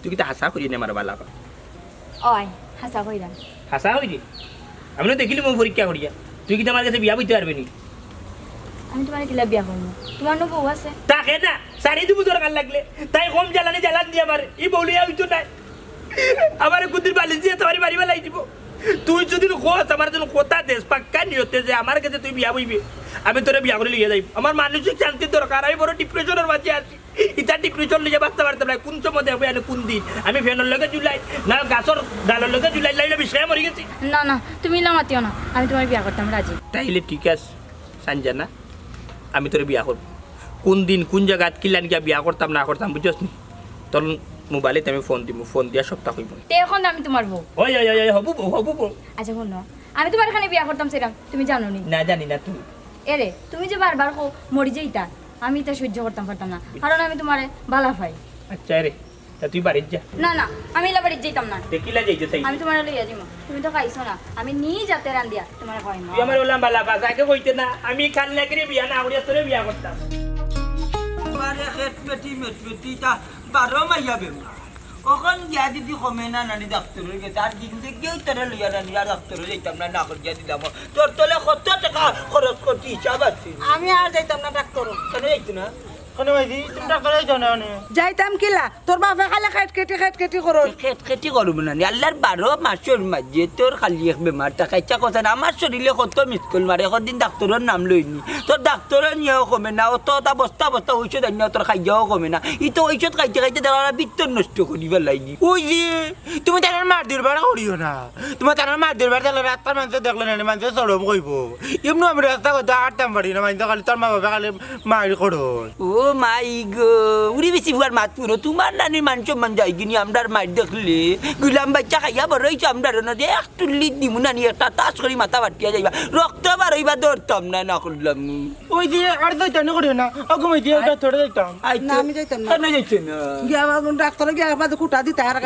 তুই কিন্তু আশা করি না আমার বালা ওই হাসা কইরাম হাসা হইনি আমি না দেখিলি মই পরীক্ষা করিয়া তুই কি আমার কাছে বিয়া বুঝতে পারবি নি আমি তোমারে কিলা বিয়া করবো তোমার নো বউ আছে তাকে না সারি দিব দরকার লাগলে তাই কম জ্বালান দিয়ে আমার এই বউলিয়া হইতো না আমার কুদির বালিশ দিয়ে তোমার বাড়ি বেলাই দিব তুই যদি খোঁজ আমার জন্য কথা দেশ পাক্কা নিয়তে যে আমার কাছে তুই বিয়া বইবি আমি তোরে বিয়া করে লিয়ে যাই আমার মানসিক শান্তির দরকার আমি বড় ডিপ্রেশনের মাঝে আছি ইটা ডিপ্রেশন লিয়ে বাঁচতে পারতাম না কোন সময় দেখবে আমি কোন দিন আমি ফ্যানের লগে জুলাই না গাছর ডালের লগে জুলাই লাইলে বিষয়ে মরে গেছি না না তুমি ইলা মাতিও না আমি তোমার বিয়া করতাম রাজি তাইলে ঠিক আছে সঞ্জনা আমি তোরে বিয়া করব কোন দিন কোন জায়গাত কিলান গিয়া বিয়া করতাম না করতাম বুঝছস নি তোর মোবাইলে আমি ফোন দিব ফোন দিয়া সপ্তাহ হইব তে এখন আমি তোমার বউ ওই হবু বউ আচ্ছা শোনো আমি তোমার এখানে বিয়া করতাম সেরাম তুমি জানো নি না জানি না তুই এরে তুমি যে বারবার মরি যেইতা আমি তা সহ্য করতাম পারতাম না কারণ আমি তোমারে ভালো পাই আচ্ছা রে তা তুই বাড়ির যা না না আমি এলা বাড়ি যেতাম না দেখিলা যাইতে চাই আমি তোমার লইয়া দিমু তুমি তো খাইছো না আমি নি যাতে রান্দিয়া তোমার কই না তুই আমার ওলাম বালা বাস আগে কইতে না আমি কাল লাগরে বিয়া না করিয়া তোরে বিয়া করতাম বারে খেত মেটি তা 12 মাইয়া বেমা ওখান গিয়া দিদি কমে না নানি ডাক্তারের কাছে আর কিন্তু কেউ তারা লইয়া নানি আর ডাক্তারে যাইতাম না না করিয়া দিলাম তোর তলে কত টাকা খরচ করতে হিসাব আছে আমি আর যাইতাম না ডাক্তার কেন যাইতো না কেন ভাইজি তুমি ডাক্তার যাইতো না যাইতাম কিলা তোর বাপে খালি খেট কেটি করো খেতি করবো না আল্লাহর 12 মাসের মাঝে তোর খালি এক বেমার টাকা ইচ্ছা কথা না আমার শরীরে কত মিসকল মারে একদিন ডাক্তারের নাম লইনি তোর ডাক্তারে নিয়েও কমে না অত বস্তা ঔষধ আনি তোর খাইয়াও কমে না ই তো ঔষধ খাইতে দেখা বিত্তর নষ্ট করি পেলাইনি ওই যে তুমি তার মার দিবার করিও না তোমার তার মার দিবার তাহলে রাস্তার মানুষ দেখলে না মানুষ চরম কইব এমনি আমি রাস্তা কথা আটতাম পারি না মানুষ খালি তোর মা বাবা খালি মার করো ও মাই গো উড়ি বেশি ফুয়ার মাত পুরো তোমার নানির মানুষ মান যাই কিনি আমরার মার দেখলে গুলাম বাচ্চা খাইয়া বড় হয়েছে আমরার না যে একটু লিড দিমু নানি একটা টাচ করি মাথা বাটিয়া যাইবা রক্ত বাড়াইবা ধরতাম না করলাম ওই যে আর যাইতাম না করিও না ওকে মাই দিয়ে থোড়ে যাইতাম না আমি যাইতাম না কেন যাইছো না গিয়া ডাক্তারে গিয়া বাদ কুটা দিতে আর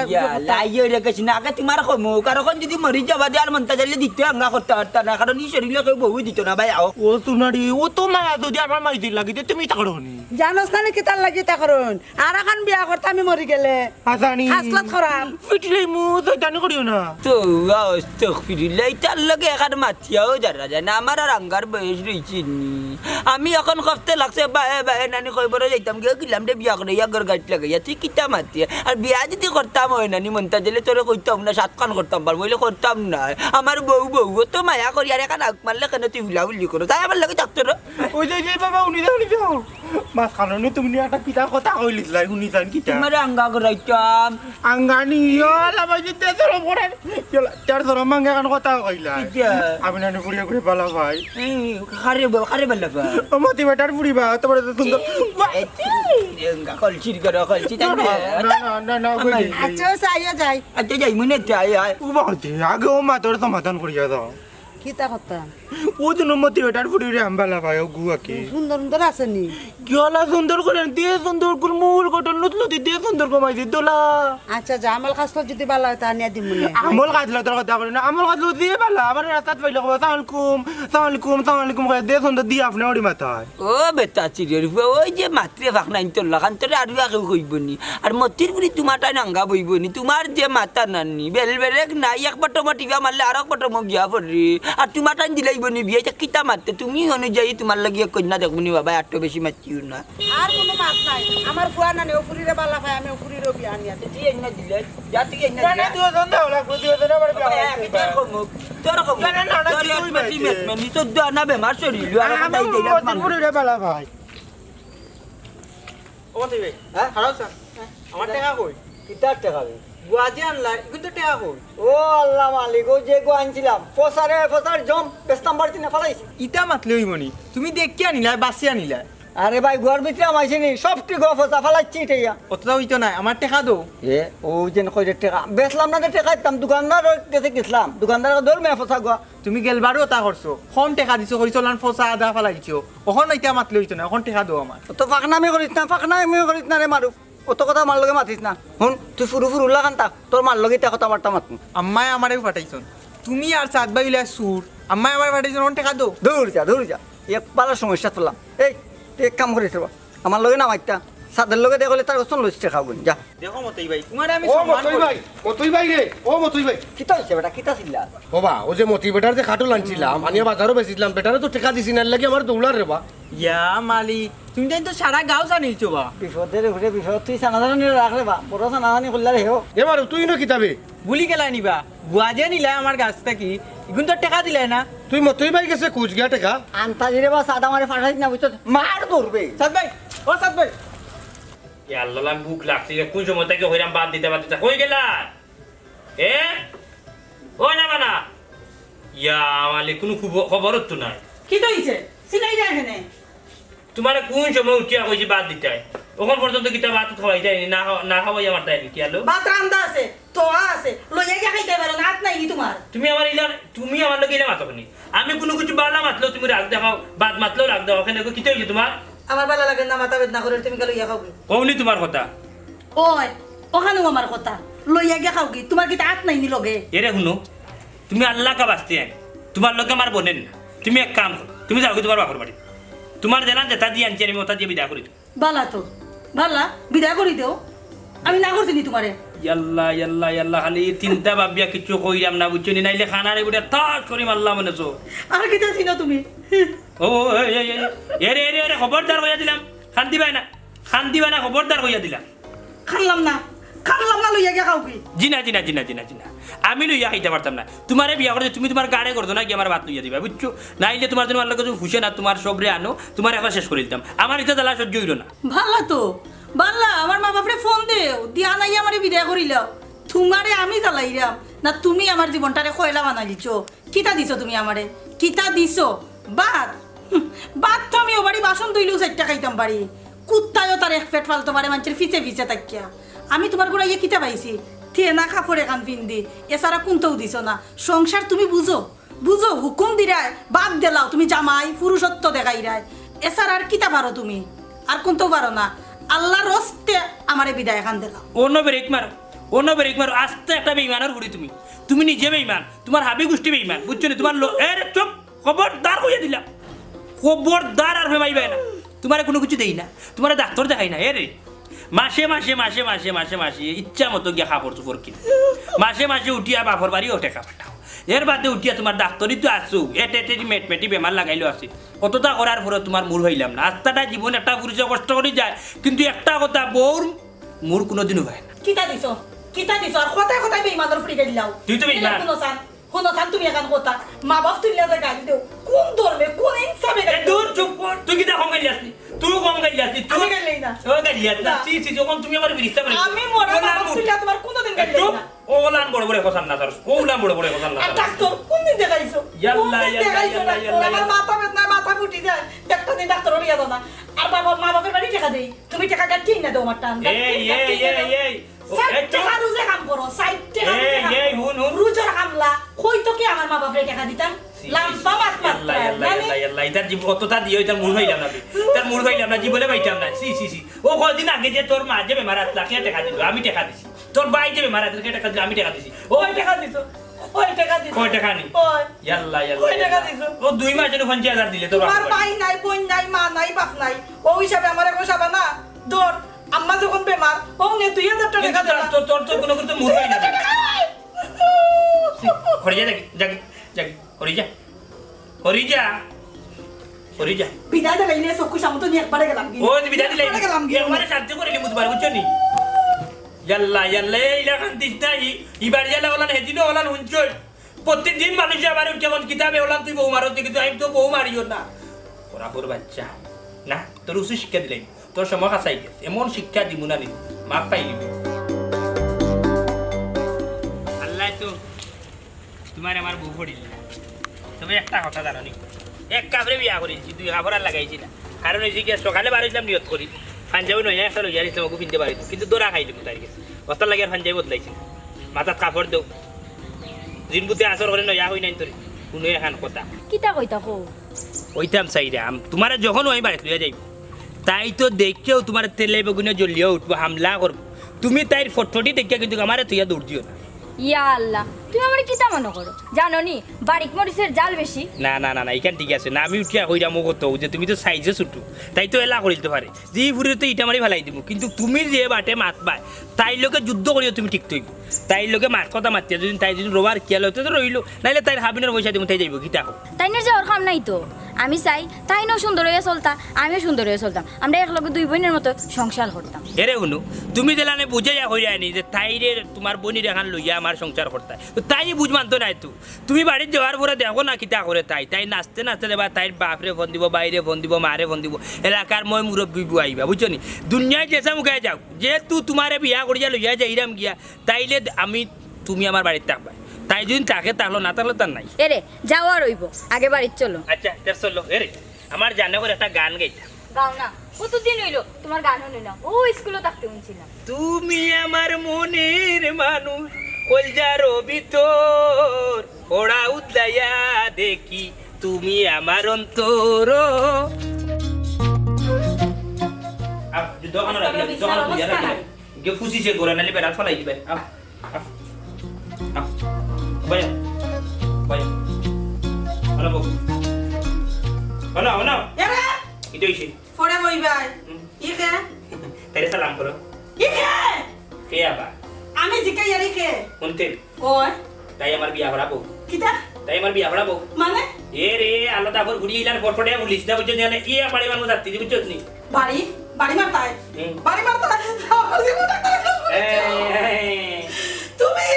লাইয়ে রেখেছি না আগে তোমার কমো কারণ যদি মরি যাবা দিয়ে আর মনটা চাইলে দিতে আঙ্গা করতে পারতাম না কারণ ই শরীরে কেউ বহু দিত না ভাই আও ও সুনারি ও তো মায়া যদি আমার মাই দিল লাগিতে তুমি তা করো নি জানোস না কি তার লাগি তা করুন আর এখন বিয়া করতে আমি মরি গেলে হাসানি হাসলাত খারাপ ফিটলে মু যাইতাম না করিও না তো আস্তাগফিরুল্লাহ তার লগে এখন মাথিয়াও যারা যায় না আমার আর আঙ্গার বয়স রয়েছে আমি এখন কফতে লাগছে বাহে নানি কইবরে যাইতাম গিয়ে গেলাম রে বিয়া করে ইয়াগর গাছ লাগাইয়া তুই কিতা মাতিয়া আর বিয়া যদি করতাম হয় নানি মনটা দিলে তোরে কইতাম না 7 কান করতাম পারবো বলে করতাম না আমার বউ তো মায়া করি আর এখন আগ মারলে কেন তুই হুলাহুলি করো তাই আমার লাগে ডাক্তার ওই যে বাবা উনি যাও মাছ খানো তুমি একটা কিতা কথা কইলিস লাই উনি জান কিতা তোমার আঙ্গা করাইতাম আঙ্গানি ইয়ালা বাজি তেসর পড়ে চার সর মাঙ্গা কান কথা কইলা আমি নানি পুরিয়া করে পালা ভাই খারে বললা ও মতি বেটার পুরিবা তোমার তো সুন্দর কলচির করো কলচি না কই আচ্ছা সাইয়া যাই আচ্ছা যাই মনে চাই ও বাতে আগে ও মাতর সমাধান করিয়া দাও কিতা করতাম ও তো মতি বেটার পুরিরে আমবালা ভাই ও গুয়া কি সুন্দর সুন্দর আসেনি গলা সুন্দর করে দিয়ে সুন্দর করে মূল গঠন লুতলুতি দিয়ে সুন্দর কমাইছি দোলা আচ্ছা যা আমল খাসলো যদি ভালো হয় তা নিয়ে দিম মনে আমল কাজলা তোর কথা বলি না আমল কাজলা দিয়ে পালা আমার রাস্তাত পাইলে কব সালামালাইকুম কই দিয়ে সুন্দর দিয়ে আপনি ওড়ি মাথায় ও বেটা চিরের ওই যে মাত্রে ফাঁকনা ইন্তর লাগান তোরে আর কেউ কইবনি আর মতির বুড়ি তোমারটা নাঙ্গা বইবনি তোমার যে মাথা নানি বেল বেলেক নাই এক পটম টিভা মারলে আর এক পটম গিয়া পড়ি আর তোমারটা দিলাই হইবনি বিয়ে এটা কিতা মারতে তুমি অনুযায়ী তোমার লাগিয়ে কন্যা দেখবনি বাবা এত বেশি মারছিও না আর কোনো মাত নাই আমার ফুয়া নানি ওফুরিরে বালা পায় আমি ওফুরিরও বিয়া নিয়া দিই তুই এনে দিলে যা তুই এনে না তুই ওজন দাও লাগবে তুই ওজন আবার বিয়া বালা ভাই ও তুই ভাই হ্যাঁ হারাও স্যার আমার টাকা কই কিতার টাকা রে গুয়াজি আনলা কিন্তু টাকা কই ও আল্লাহ মালিক ও যে গো আনছিলাম ফসার জম বেস্তাম বাড়তি না ফলাইছি ইটা মাতলে হইবনি তুমি দেখ কি আনিলা বাসি আনিলা আরে ভাই ঘর ভিতরে আমাইছি নি সবটি গো ফসা ফলাইছি এটাইয়া অতটা হইতো না আমার টাকা দাও এ ও যেন কইরে টাকা বেচলাম না টাকা দিতাম দোকানদার কাছে গেছিলাম দোকানদার দৌড় মে ফসা গো তুমি গেলবারও তা করছো কোন টাকা দিছো হইছলান ফসা আদা ফলাইছো ওখন ইটা মাতলে হইতো না ওখন টাকা দাও আমার তো ফাকনামি করিস না রে মারু অত কথা মার লগে মাতিস না শুন তুই ফুরু লাগান তা তোর মার লগে তা কথা বার্তা মাতুন আম্মাই আমারে পাঠাইছন তুমি আর সাত বাইলা সুর আম্মাই আমার পাঠাইছন ওন টাকা দাও দূর যা এক পালার সমস্যা তোলাম এই তুই এক কাম করিস বাবা আমার লগে না মাইতা সাদের লগে দেখলে তার কষ্ট লইতে খাবো যা দেখো মতই ভাই তোমার আমি ও সম্মান মতই ভাই রে ও মতই ভাই কিতা হইছে বেটা কিতা ছিলা বাবা ও যে মতি বেটার যে খাটল আনছিলাম আনিয়া বাজারও বেচিছিলাম বেটারে তো টাকা দিছি না লাগে আমার দৌড়ার রে বা ইয়া মালি তুমি তো সারা গাঁও জানিছো বা বিপদের ঘুরে বিপদ তুই সানাদানি রাখলে বা বড় সানাদানি করলে রে এবার তুই না কিতাবে বুলি গেলা নিবা গুয়াজে নিলা আমার গাছ থেকে এখন তো টাকা দিলাই না তুই মতই ভাই গেছে কুচ গিয়া টাকা আন্তাজিরে বা সাদা মারে ফাটাইছ না বুঝছ মার ধরবে সাত ভাই ও সাত ভাই আল্লাহ বুক লাগছে কোন সময় থেকে হইরাম বাদ দিতে কই গেলা এ ও না ইয়া মালিক কোনো খবর তো নাই কি তো হইছে সিলাই যায় এখানে তোমার কোন সময় উঠিয়া কইছি বাদ দিতে ওখান পর্যন্ত কিতা ভাত খাওয়াই যায়নি না খাওয়াই আমার তাই কি আলো ভাত রান্দা আছে তোয়া আছে লইয়া গিয়া খাইতে পারো না হাত নাই নি তোমার তুমি আমার লগে ইলা মাতো নি আমি কোনো কিছু বালা মাতলো তুমি রাখ দেখাও বাদ মাতলো রাখ দাও ওখানে কি হইছে তোমার আমার ভালো লাগে না মাথা বেদনা করে তুমি লইয়া খাও কি কওনি তোমার কথা ওই ওখানেও আমার কথা লইয়া গিয়া খাও কি তোমার কি হাত নাই নি লগে এরে শুনো তুমি আল্লাহ কা বাস্তে তোমার লগে আমার বোনেন না তুমি এক কাম করো তুমি যাও কি তোমার বাপর বাড়ি তোমার জেলা যেটা দিয়ে আনছি আমি ওটা দিয়ে বিদা করি বালা তো বালা বিদায় করি দেও আমি না করছি নি তোমারে ইয়াল্লা খালি চিন্তা ভাবিয়া কিছু কইরাম না বুঝছো নি নাইলে খানারে বুড়ে তাক করি মারলাম মনেছো আর কি চাচ্ছি না তুমি ও এরে খবরদার কইয়া দিলাম শান্তি পাই না খবরদার কইয়া দিলাম খানলাম না লইয়া গিয়া খাও কি জিনা আমি লইয়া খাইতে পারতাম না তোমারে বিয়া করতে তুমি তোমার গাড়ে করতো না কি আমার ভাত লইয়া দিবা বুঝছো নাইলে তোমার জন্য আল্লাহ কিছু ফুসে না তোমার সবরে আনো তোমার একবার শেষ করে দিতাম আমার ইচ্ছা জ্বালা সহ্য হইল না ভালো তো বাল্লা আমার মা বাপরে ফোন দেও দিয়া নাই আমারে বিদায় করিল তোমারে আমি জ্বালাইরাম না তুমি আমার জীবনটারে কয়লা বানাই দিছো কিতা দিছো তুমি আমারে কিতা দিছো বাদ তো আমি ও বাড়ি বাসন ধুইলেও 4 টাকা খাইতাম বাড়ি কুত্তায়ও তার এক পেট ফালতো পারে মানুষের ফিচে তাকিয়া আমি তোমার গোড়া ইয়ে কিতা পাইছি থেনা কাপড় এখান পিন্দি এছাড়া কোনটাও দিছ না সংসার তুমি বুঝো হুকুম দিরায় বাদ দিলাও তুমি জামাই পুরুষত্ব দেখাইরায় এছাড়া আর কিতা পারো তুমি আর কোনটাও পারো না আল্লাহর হস্তে আমারে বিদায় এখান দিলাও অন্য ব্রেক মারো আস্তে একটা বেইমানের ঘুরি তুমি নিজে বেইমান তোমার হাবি গোষ্ঠী বেইমান বুঝছো না তোমার চুপ খবরদার কইয়া দিলাম খবরদার আর ভেমাইবে না তোমার কোনো কিছু দেই না তোমার ডাক্তার দেখাই না রে মাসে ইচ্ছা মতো গিয়া খাপড় চুপড় কিনে মাসে উঠিয়া বাপর বাড়িও টাকা পাঠাও এর বাদে উঠিয়া তোমার ডাক্তারই তো আসছো মেটমেটি বেমার লাগাইলো আছে কতটা করার পরে তোমার মূর হইলাম না আস্তাটা জীবন একটা পুরুষে কষ্ট করে যায় কিন্তু একটা কথা বউর মূর কোনোদিনও হয় না কিতা দিছো আর কথায় বেইমানের ফ্রিকে দিলাও তুই তো বেইমান শুনো সান তুমি এখন কথা মা বাপ তুইলা যায় গালি দেও কোন ধর্মে কোন ইনসাফে গালি দূর চুপ কর তুই কি কম গালি আসলি তুই কম গালি আসলি তুই গালি না ও গালি আসলি সি যখন তুমি আমার বিরিস্তা করে আমি মরা মা বাপ তুইলা তোমার কোনদিন গালি না ওলান বড় কথা না তার ওলান বড় কথা না আর ডাক্তার কোন দিন দেখাইছো ইয়াল্লা আমার মাথা বেদনা মাথা ফুটি যায় একটা দিন ডাক্তার হইয়া দাও না আর বাবা মা বাপের বাড়ি টাকা দেই তুমি টাকা কাটি না দাও আমার টান এই টাকা রুজে কাম করো সাইড টাকা রুজের কামলা কই তো কি আমার মা বাপের টাকা দিতাম লাম্পা মাত ইয়াল্লা ইতার জীব কতটা দিও ইতার মূল হইলাম না জীবনে পাইতাম না সি ও কদিন আগে যে তোর মা যে বেমার আসলা কে টাকা দিল আমি টাকা দিছি তোর ভাই যে বেমার আসলা কে টাকা দিল আমি টাকা দিছি ওই টাকা দিছো কয় টাকা নি ইয়াল্লা ওই টাকা দিছো ও 2 মাসের 50,000 দিলে তোর তোমার ভাই নাই বোন নাই মা নাই বাপ নাই ও হিসাবে আমারে কইছাবা না দর আম্মা যখন বেমার ও নে 2000 টাকা দিলা তোর কোনো করতে মূল হই না হরি যা হরি যা করি যা করি যা বিদায় দিলে চক্ষু সামতো নিয়ে একবারে গেলাম ও বিদা দিলে একবারে গেলাম গিয়ে একবারে শান্তি করে নিমু তোমার বুঝছো নি ইয়াল্লা ইয়াল্লা এইলা কান্দিস না ইবার ইয়ালা ওলান হেদিনো ওলান হুঞ্চই প্রত্যেকদিন মানুষ আবার যেমন কিতাবে ওলান তুই বউ মারো কিন্তু আমি তো বউ মারিও না ওরা তোর বাচ্চা না তোর উচিত শিক্ষা দিলাই তোর সময় কাছাই গেছে এমন শিক্ষা দিব না নি মাপ পাই নিবি আল্লাহ তো তোমার আমার বউ পড়িল তুমি একটা কথা জানো নি এক কাপড়ে বিয়া করেছি দুই কাপড় আর লাগাইছি না কারণ ওই যে সকালে বাড়িছিলাম নিয়ত করি পাঞ্জাবি নয় একটা লইয়া দিতাম ওকে পিনতে পারি কিন্তু দৌড়া খাইলি তাই গেছে অত লাগে আর পাঞ্জাবি বদলাইছি মাথার কাপড় দেও দিনপুতে আসর করে নয়া হই নাই তোর কোনো এখন কথা কিতা কইতা কো ওইটাম চাইরাম তোমার যখন ওই বাড়িতে লইয়া যাইব তাই তো দেখেও তোমার তেলে বেগুনে জ্বলিয়ে উঠবো হামলা করবো তুমি তাই ফটফটি দেখে কিন্তু আমার তুইয়া দৌড় দিও না ইয়া আল্লাহ তুমি আমার কিতা মনে করো জানো নি বারিক মরিচের জাল বেশি না না না না এখান ঠিক আছে না আমি উঠিয়া কইরাম কত যে তুমি তো সাইজে ছুটু তাই তো এলা করিতে পারে যে ফুরে তো ইটা মারি ফেলাই দিব কিন্তু তুমি যে বাটে মাত পায় তাই লোকে যুদ্ধ করিও তুমি ঠিক তৈব তাই লোকে মাত কথা মাতিয়া যদি তাই যদি রোবার কিয়াল হতে তো রইলো নাইলে তাই হাবিনের পয়সা দিব তাই যাইব গীতা হোক তাই না যাওয়ার কাম নাই তো আমি চাই তাই নাও সুন্দর হয়ে চলতা আমিও সুন্দর হয়ে চলতাম আমরা একলগে দুই বোনের মতো সংসার করতাম এরে শুনো তুমি যেলানে বুঝাইয়া হয়ে যায়নি যে তাইরে তোমার বনির এখান লইয়া আমার সংসার করতে তো তাই বুঝ মানতো নাই তো তুমি বাড়ির যাওয়ার পরে দেখো না কিতা করে তাই নাচতে নাচতে দেবা তাইর বাপরে ফোন দিব বাইরে ফোন দিব মারে ফোন দিব এলাকার মই মুরব্বী আইবা বুঝছো নি দুনিয়ায় যেসা মুখে যাও যেহেতু তোমারে বিয়া করিয়া লইয়া যাইরাম গিয়া তাইলে আমি তুমি আমার বাড়িতে থাকবা তাই যদি তাকে তাহলো না তাহলে তার নাই এরে যাওয়া রইব আগে বাড়ির চলো আচ্ছা চলো এরে আমার জানা করে একটা গান গাইতা গাও না কতদিন হইলো তোমার গান হলো না ও স্কুলে থাকতে শুনছিলাম তুমি আমার মনের মানুষ কলজার ভিতর ওড়া উদলাইয়া দেখি তুমি আমার অন্তর খুশিছে গোড়া নালি বেড়া ফলাই দিবে ফরে বইবাই ইকে তাই সালাম করো ইকে কে আবা আমি জিকা ইয়ারি কে শুনতে ওই তাই আমার বিয়া করাবো কিতা তাই আমার বিয়া করাবো মানে এ রে আলাদা করে ঘুরিয়ে ইলার ফটফটে বলিস না বুঝছো জানে কি বাড়ি মানুষ যাচ্ছি বুঝছো নি বাড়ি বাড়ি মারতাই বাড়ি মারতাই আমার জীবনটা তুমি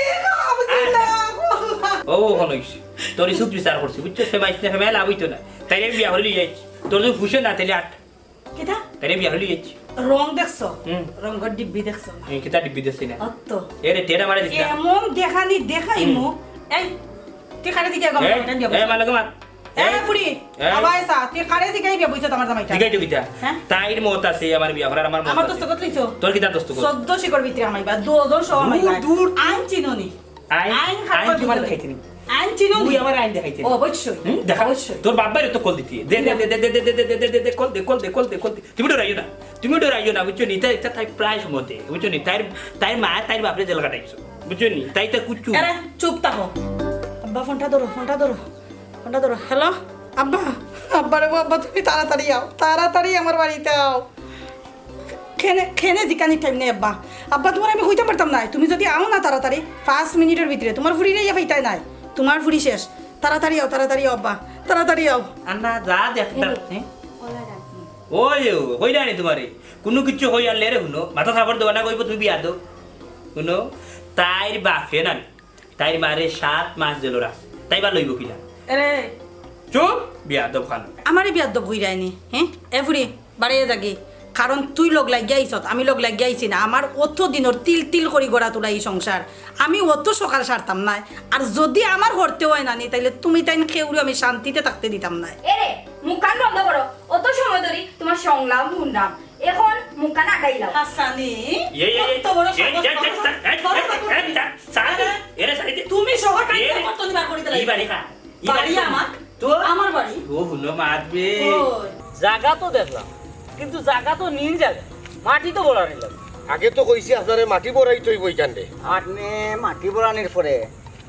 ও হনইস তোর সুপ বিচার করছিস বুঝছো ফেমাই লাভ হইতো না তাই আমি বিয়া হলে যাচ্ছি তোর যদি ফুসে না তাহলে আট কিতা তাই বিয়া হলে যাচ্ছি রং দেখছো রঙের ডিব্বি দেখছো না কিতা ডিব্বি দেখছি না অত এ রে টেরা মারে দিস না এমন দেখানি দেখাইমু এই তুই খারে দিকে গম এটা দিও এ মালকে মার এ পুরি আবাই সা তুই খারে দিকে বিয়া বুঝছো তোমার জামাইটা দিগাই তো কিতা তাইর মত আছে আমার বিয়া করার আমার মত আমার দোস্ত কত লিছো তোর কিতা দোস্ত কত 14 শিকর ভিতরে আমাইবা 2000 সহ আমাইবা দূর আইন চিনোনি আইন তোমার দেখাইছিনি আইন চিনোনি তুই আমার আইন দেখাইছিস অবশ্যই দেখা তোর বাবার তো কল দিতি দে কল দে তুমি ডরাইও না বুঝছো নি তাই তাই প্রায় সময়তে বুঝছো নি তাই মা তাই বাপরে জেল কাটাইছো বুঝছো নি তাই তা কুচু আরে চুপ থাকো আব্বা ফোনটা ধরো হ্যালো আব্বা আব্বারে আব্বা তুমি তাড়াতাড়ি আমার বাড়িতে আও খেনে জিকানি টাইম নেই আব্বা আব্বা তোমার আমি হইতে পারতাম না তুমি যদি আও না তাড়াতাড়ি 5 মিনিটের ভিতরে তোমার ফুরি ইয়া পাইতাই নাই তোমার ফুরি শেষ তাড়াতাড়ি আও আব্বা তাড়াতাড়ি আও আন্না যা দেখতা ওই হইলা নি তোমারে কোনো কিছু হই আনলে রে হুনো মাথা সাবর দেওয়া না কইব তুমি বিয়া দাও হুনো তাইর বাপে না তাইর মারে 7 মাস জেলরা তাই বা লইব কিলা আরে চুপ বিয়া দাও খান আমারে বিয়া দব হইরাইনি হ্যাঁ এ ফুরি বাড়িয়ে যাগি কারণ তুই লোক লাগিয়া আইছত আমি লোক লাগিয়া আইছি না আমার অত দিনের তিল করি গড়া তোলা এই সংসার আমি অত সকাল সারতাম না আর যদি আমার করতে হয় না নি তাইলে তুমি তাই খেউরি আমি শান্তিতে থাকতে দিতাম না এরে মুখ কান বন্ধ করো অত সময় ধরে তোমার সংলাপ শুনলাম এখন মুখ কান আগাইলাও হাসানি কত বড় এরে সাইতে তুমি সহকারী কত নিবার করি দিলা এই বাড়ি কা বাড়ি আমার তো আমার বাড়ি ও হুনো মারবে জায়গা তো দেখলাম কিন্তু জায়গা তো নীল জায়গা মাটি তো বড় নিলাম আগে তো কইছি আপনারে মাটি বড়াই তৈব এইখানে আপনি মাটি বরানির পরে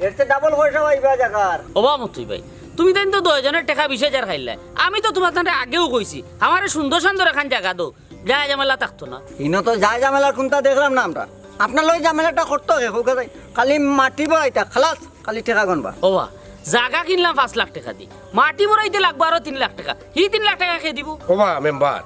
এর চেয়ে ডাবল পয়সা পাইবা জায়গার ওবা মতুই ভাই তুমি তাই তো 2 জনের টাকা 20,000 খাইলাই আমি তো তোমার তান্তে আগেও কইছি আমার সুন্দর এখান জায়গা দো যা ঝামেলা থাকতো না ইনো তো যায় ঝামেলার কোনটা দেখলাম না আমরা আপনার লই ঝামেলাটা করতে হবে খালি মাটি বড়াইতা খালাস খালি টাকা গনবা ওবা জাগা কিনলাম 5 লাখ টাকা দি মাটি বড়াইতে লাগবো আরো 3 লাখ টাকা হি 3 লাখ টাকা খেয়ে দিব ওবা মেম্বার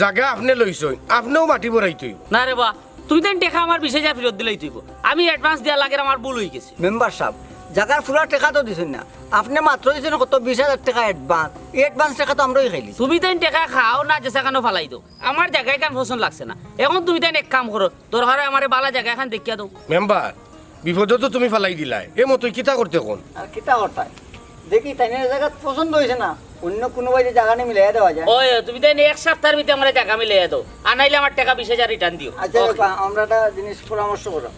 জায়গা আপনি লইছই আপনিও মাটি বড়াইতই না রে বা তুই দেন টাকা আমার 20,000 ফেরত দিলেই তুইব আমি অ্যাডভান্স দেওয়া লাগে আমার ভুল হয়ে গেছে মেম্বার সাহেব জায়গার পুরা টাকা তো দিছেন না আপনি মাত্র দিছেন কত 20,000 টাকা অ্যাডভান্স এই অ্যাডভান্স টাকা তো আমরাই খাইলি তুমি দেন টাকা খাও না যেসা কেন ফালাই দাও আমার জায়গায় কান পছন্দ লাগছে না এখন তুমি দেন এক কাম করো তোর ঘরে আমার বালা জায়গা এখন দেখিয়া দাও মেম্বার বিপদ তো তুমি ফালাই দিলাই এ মতই কিতা করতে কোন আর কিতা করতাই দেখি তাই জায়গা পছন্দ হয়েছে না অন্য কোনো বাইরে জায়গা নিয়ে মিলাই দেওয়া যায় ওই তুমি দেন এক সপ্তাহের ভিতরে আমার জায়গা মিলিয়ে দাও আনাইলে আমার টাকা 20,000 রিটার্ন দিও আচ্ছা আমরা একটা জিনিস পরামর্শ করো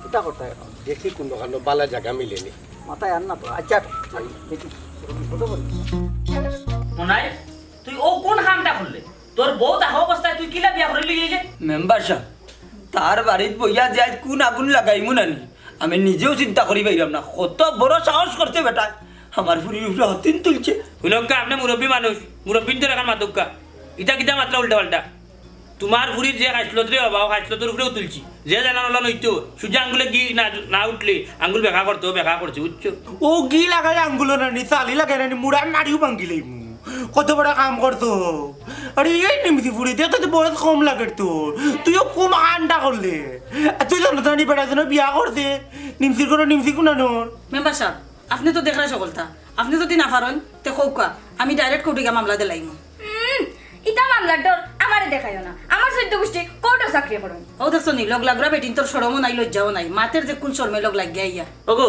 কিতা করতাই এখন দেখি কোন দোকান বালা জায়গা মিলেনি মাথায় আন না তো আচ্ছা দেখি কত বলি মনাই তুই ও কোন হামটা করলে তোর বউ দেখো অবস্থায় তুই কিলা বিয়া করে লিয়ে যে মেম্বার সাহেব তার বাড়িত বইয়া যায় কোন আগুন লাগাইমু নানি আমি নিজেও চিন্তা করি পাইলাম না কত বড় সাহস করতে বেটা আমার ফুরির উপরে হতিন তুলছে হুলঙ্কা আপনি মুরব্বী মানুষ মুরব্বীন তো রাখার মাতুক্কা ইটা কিতা মাত্রা উল্টা পাল্টা তোমার ফুরির যে খাইসলতরে অভাব খাইসলতর উপরেও তুলছি যে জানান ওলা নইতো সুজা আঙ্গুলে গি না উঠলে আঙ্গুল বেকা করতো বেকা করছে বুঝছো ও গি লাগাই আঙ্গুলো নানি চালি লাগাই নানি মুড়া মারিও ভাঙ্গি লাইমু কত বড় কাম করতো আরে এই নিমতি ফুড়ি দেখতে তো বয়স কম লাগে তোর তুইও কম আন্ডা করলে আর তুই জানো জানি বেড়া যেন বিয়া করতে নিমসির কোনো নিমসি কোনানোর মেম্বার সাহেব আপনি তো দেখলেন সকলটা আপনি যদি না পারেন তে কৌকা আমি ডাইরেক্ট কোর্টে মামলা দিলাইম ইটা মামলার ডর আমারে দেখাইও না আমার সৈদ্য গোষ্ঠী কোর্টও চাকরি করুন ও দেখছো নি লগ লাগরা বেটিন তোর সরমও নাই লজ্জাও নাই মাতের যে কোন শর্মে লগ লাগিয়া ইয়া ওগো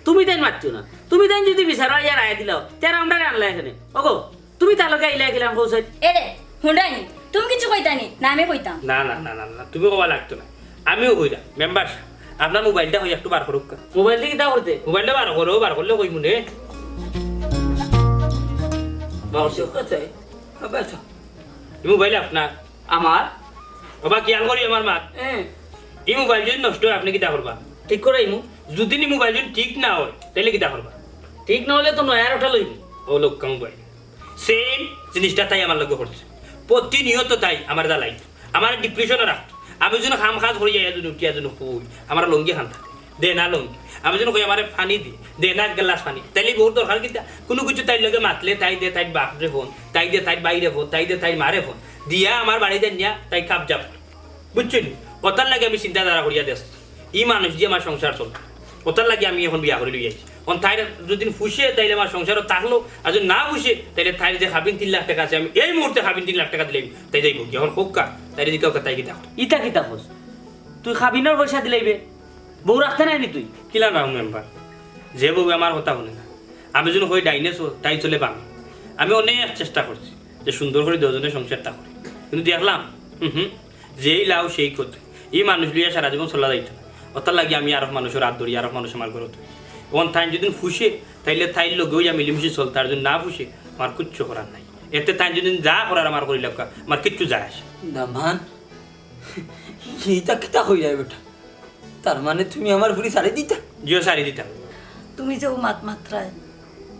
তুমি দেন মারছো না তুমি দেন যদি বিচারা ইয়ার আয়া দিলাও তারা আমরা আনলা এখানে ওগো তুমি তার লগে আইলা গেলাম পৌঁছাই এরে হুন্ডাইনি তুমি কিছু কইতানি না আমি কইতাম না না না না না তুমি কবা লাগতো না আমিও কইরা মেম্বার আপনার মোবাইলটা হই একটু বার করুক মোবাইল থেকে তা করতে মোবাইলটা বার করলে কই মুনে কোথায় আচ্ছা এই মোবাইল আপনার আমার বাবা খেয়াল করি আমার মাত এই মোবাইল যদি নষ্ট হয় আপনি কিতা করবা ঠিক করে আইমু যদি নি মোবাইল যদি ঠিক না হয় তাহলে কিতা করবা ঠিক না হলে তো নয়ার ওঠা লইমু ও লোক মোবাইল সেম জিনিসটা তাই আমার লগে করছে প্রতিনিয়ত তাই আমার জ্বালাই আমার ডিপ্রেশনে রাখতো আমি যেন খাম খাজ করি যাই এজন উঠিয়া যেন কই আমার লঙ্গি খান থাকে দে না লঙ্গি আমি যেন কই আমার পানি দি দে না গ্লাস পানি তাইলে বহুত দরকার কিতা কোনো কিছু তাই লগে মাতলে তাই দে তাই বাপরে ফোন তাই দে তাই বাইরে ফোন তাই দে তাই মারে ফোন দিয়া আমার বাড়িতে নিয়া তাই কাপ জাপ বুঝছেন ওটার লাগে আমি চিন্তাধারা করিয়া দেশ ই মানুষ দিয়ে আমার সংসার চল ওটার লাগে আমি এখন বিয়া করে লই যাইছি এখন তাই যদি ফুসে তাইলে আমার সংসারও থাকলো আর যদি না ফুসে তাইলে তাই যে খাবিন 3 লাখ টাকা আছে আমি এই মুহূর্তে খাবিন 3 লাখ টাকা দিলে তাই যাইব যখন হোক কা তাই যদি কেউ তাই কি দেখো ইটা কিতা হোস তুই খাবিনার পয়সা দিলাইবে বউ রাখতে নাই নি তুই কিলা না মেম্বার যে বউ আমার কথা শুনে না আমি যদি হই ডাইনেছো তাই চলে পাবো আমি অনেক চেষ্টা করছি যে সুন্দর করে দুজনের সংসারটা করি কিন্তু দেখলাম যেই লাও সেই করতে এই মানুষ লিয়া সারা জীবন চলা যাইতো ওটার লাগে আমি আরো মানুষের হাত ধরি আরো মানুষ আমার ঘরত ওন তাই যদি ফুসে তাইলে তাই লগেও আমি মিলিমিশে চল তার যদি না ফুসে আমার কিচ্ছু করার নাই এতে তাই যদি যা করার আমার করি লাগা আমার কিচ্ছু যায় আসে দামান এইটা কিতা হই যায় বেটা তার মানে তুমি আমার ফুরি সারি দিতা জিও সারি দিতাম তুমি যে ও মাত্রায়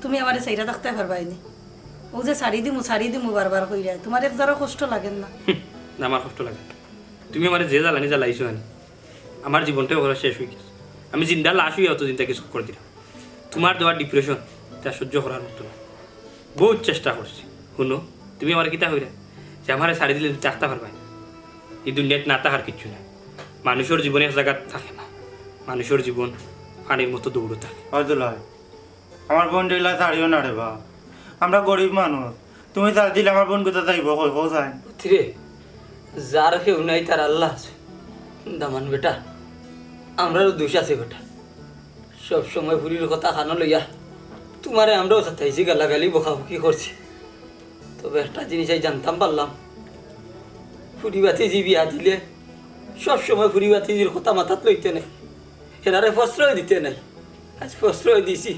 তুমি আমার সেইটা থাকতে পারবাইনি ও যে শাড়ি দিমু বারবার কইরা তোমার এক যারা কষ্ট লাগেন না না আমার কষ্ট লাগে তুমি আমার যে জ্বালানি জ্বালাইছো আনি আমার জীবনটাও ঘরে শেষ হয়ে গেছে আমি জিন্দা লাশ হয়ে অতদিন তাকে করে দিলাম তোমার দেওয়ার ডিপ্রেশন তা সহ্য করার মতো না বহুত চেষ্টা করছি শুনো তুমি আমার কিতা হইরা যে আমার শাড়ি দিলে চাকতে পারবা এই দুনিয়াত না থাকার কিচ্ছু না মানুষের জীবনে এক জায়গা থাকে না মানুষের জীবন পানির মতো দৌড়ো থাকে হয়দুল্লাহ আমার বোন দিলা ছাড়িও না রে বা আমরা গরিব মানুষ তুমি ছাড় দিলে আমার বোন কোথা যাইব কোথায় রে যার কেউ নাই তার আল্লাহ আছে দামান বেটা আমরারও দোষ আছে বেটা সব সময় ফুরির কথা খানো লইয়া তোমারে আমরাও সাথে গালাগালি বকাবকি করছি তবে একটা জিনিস জানতাম পারলাম ফুরি বাতিজি বিয়া দিলে সবসময় ফুরি বাতিজির কথা মাথাত লইতে নাই এনারে প্রশ্রয় দিতে নাই আজ প্রশ্রয় দিছি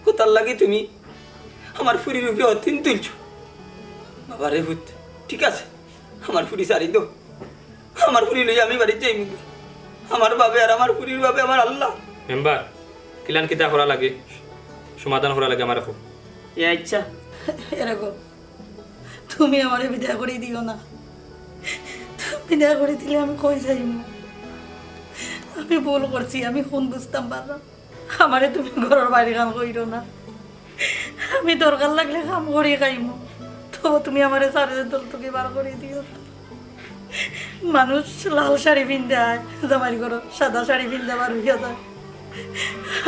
কোথার লাগি তুমি আমার ফুরির উপরে অতীন তুলছ বাবারে ভূত ঠিক আছে আমার ফুরি সারি দো আমার ফুরি লই আমি বাড়িতে যাই আমার বাবে আর আমার ফুরির বাবে আমার আল্লাহ মেম্বার কিলান কিতা করা লাগে সমাধান করা লাগে আমার খুব এ আচ্ছা এরকম তুমি আমারে বিদায় করে দিও না বিদায় করে দিলে আমি কই যাইব আমি ভুল করছি আমি কোন বুঝতাম পারলাম আমারে তুমি ঘরের বাড়ি গান কইরো না আমি দরকার লাগলে কাম করে খাইমু, তো তুমি আমার সারের দল তোকে বার করে দিও। মানুষ লাল শাড়ি পিনতে হয়, জামাই করো সাদা শাড়ি পিনতে বার হইয়া যায়।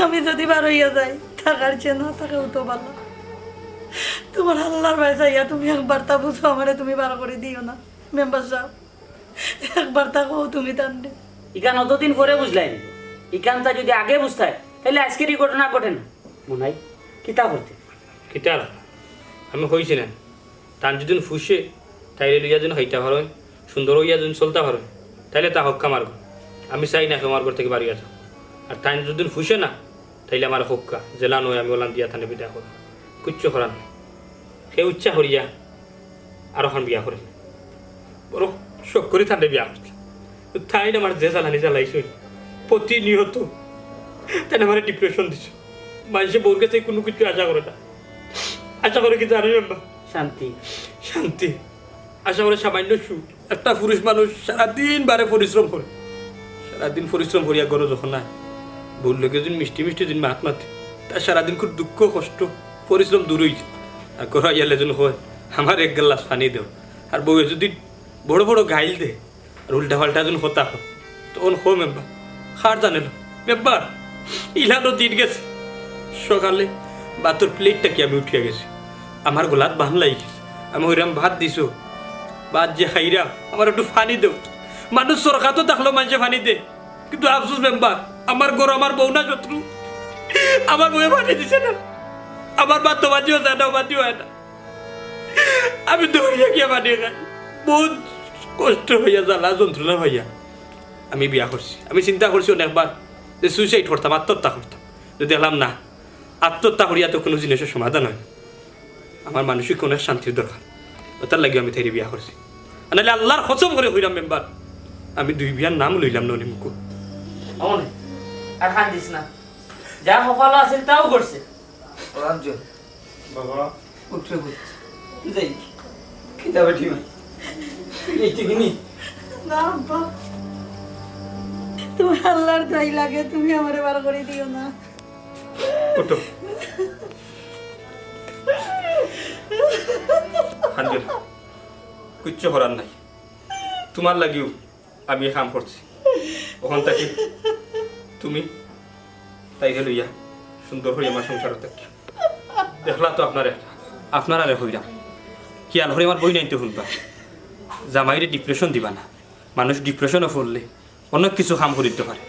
আমি যদি বার হইয়া যাই, থাকার চেয়ে না থাকাও তো ভালো। তোমার আল্লাহর ভাই চাইয়া তুমি একবার তা বুঝো, আমারে তুমি বার করে দিও না। মেম্বার সাহেব, একবার তাকো তুমি টানলে। ইকান অতদিন পরে বুঝলাই নি, ইকানটা যদি আগে বুঝতাই তাহলে আজকের এই ঘটনা ঘটে না। মনাই কিতা করতে কিতার আমি হয়েছি না, তান যদি ফুসে তাইলে লইয়া যেন হইতে পারো, সুন্দর হইয়া যদি চলতে পারো, তাইলে তা হক্কা মারব। আমি চাই না আমার ঘর থেকে বাড়ি আসো। আর তাই যদি ফুসে না, তাইলে আমার হক্কা জেলা নয়, আমি ওলান দিয়া থানে বিদা করো, কুচ্ছু করান। সে উচ্চা করিয়া আর এখন বিয়া করে বড় শখ করে থানে বিয়া করছে। তাই না আমার যে জ্বালানি জ্বালাইছে প্রতিনিয়ত, তাই আমার ডিপ্রেশন দিছে। মানুষে বউর কাছে কোনো কিছু আশা করে না, আশা করে কি জানি শান্তি শান্তি, আশা করে সামান্য সুখ। একটা পুরুষ মানুষ সারাদিন বারে পরিশ্রম করে, সারাদিন পরিশ্রম করিয়া করো যখন না বউর লোকে যদি মিষ্টি মিষ্টি দিন মাত মাতে, তার সারাদিন খুব দুঃখ কষ্ট পরিশ্রম দূর হয়েছে। আর ঘর ইয়ালে যেন হয় আমার এক গ্লাস পানি দেও, আর বউয়ে যদি বড় বড় গাইল দে আর উল্টা পাল্টা যেন হতা হয়, তখন হো মেম্বার খার জানেল মেম্বার ইলানো দিন গেছে। সকালে ভাতর প্লেটটা কি আমি উঠিয়া গেছি, আমার গোলাত বান লাগি গেছে। আমি ওইরাম ভাত দিছো, ভাত যে খাইরা আমার একটু পানি দেও। মানুষ সরকার তো দেখলো মানুষে পানি দে, কিন্তু আফসোস মেম্বার আমার গরু আমার বউ না শত্রু, আমার বউয়ে পানি দিছে না। আমার ভাত তো বাজিও যায় না, বাজিও হয় না। আমি দৌড়িয়া গিয়া পানি খাই, বহুত কষ্ট হইয়া জ্বালা যন্ত্রণা হইয়া আমি বিয়া করছি। আমি চিন্তা করছি অনেকবার যে সুইসাইড করতাম, আত্মহত্যা করতাম, যদি দেখলাম না আত্মহত্যা করিয়া তো কোনো জিনিসের সমাধান হয়। আমার মানসিক অনেক শান্তির দরকার, ওটার লাগে আমি তাই বিয়া করছি। নাহলে আল্লাহর কসম করে কইরাম মেম্বার আমি 2 বিয়ার নাম লইলাম না মুখ। আর খান দিস না, যা কপাল আছে তাও করছে। বাবা উঠে যাই কিতাবে ঠিক এই চিনি না আব্বা, তোমার আল্লাহর দোয়াই লাগে, তুমি আমারে বার করে দিও না। ওঠো হাঞ্জল, কিচ্ছু করার নাই, তোমার লাগিও আমি কাম করছি। ওখান থেকে তুমি তাইকে লইয়া সুন্দর হয়ে আমার সংসার থাকি। দেখলা তো আপনারা হইরা খেয়াল হরে আমার বই নাইতে শুনবা, জামাইরে ডিপ্রেশন দিবা না। মানুষ ডিপ্রেশনে পড়লে অনেক কিছু কাম করিতে পারে।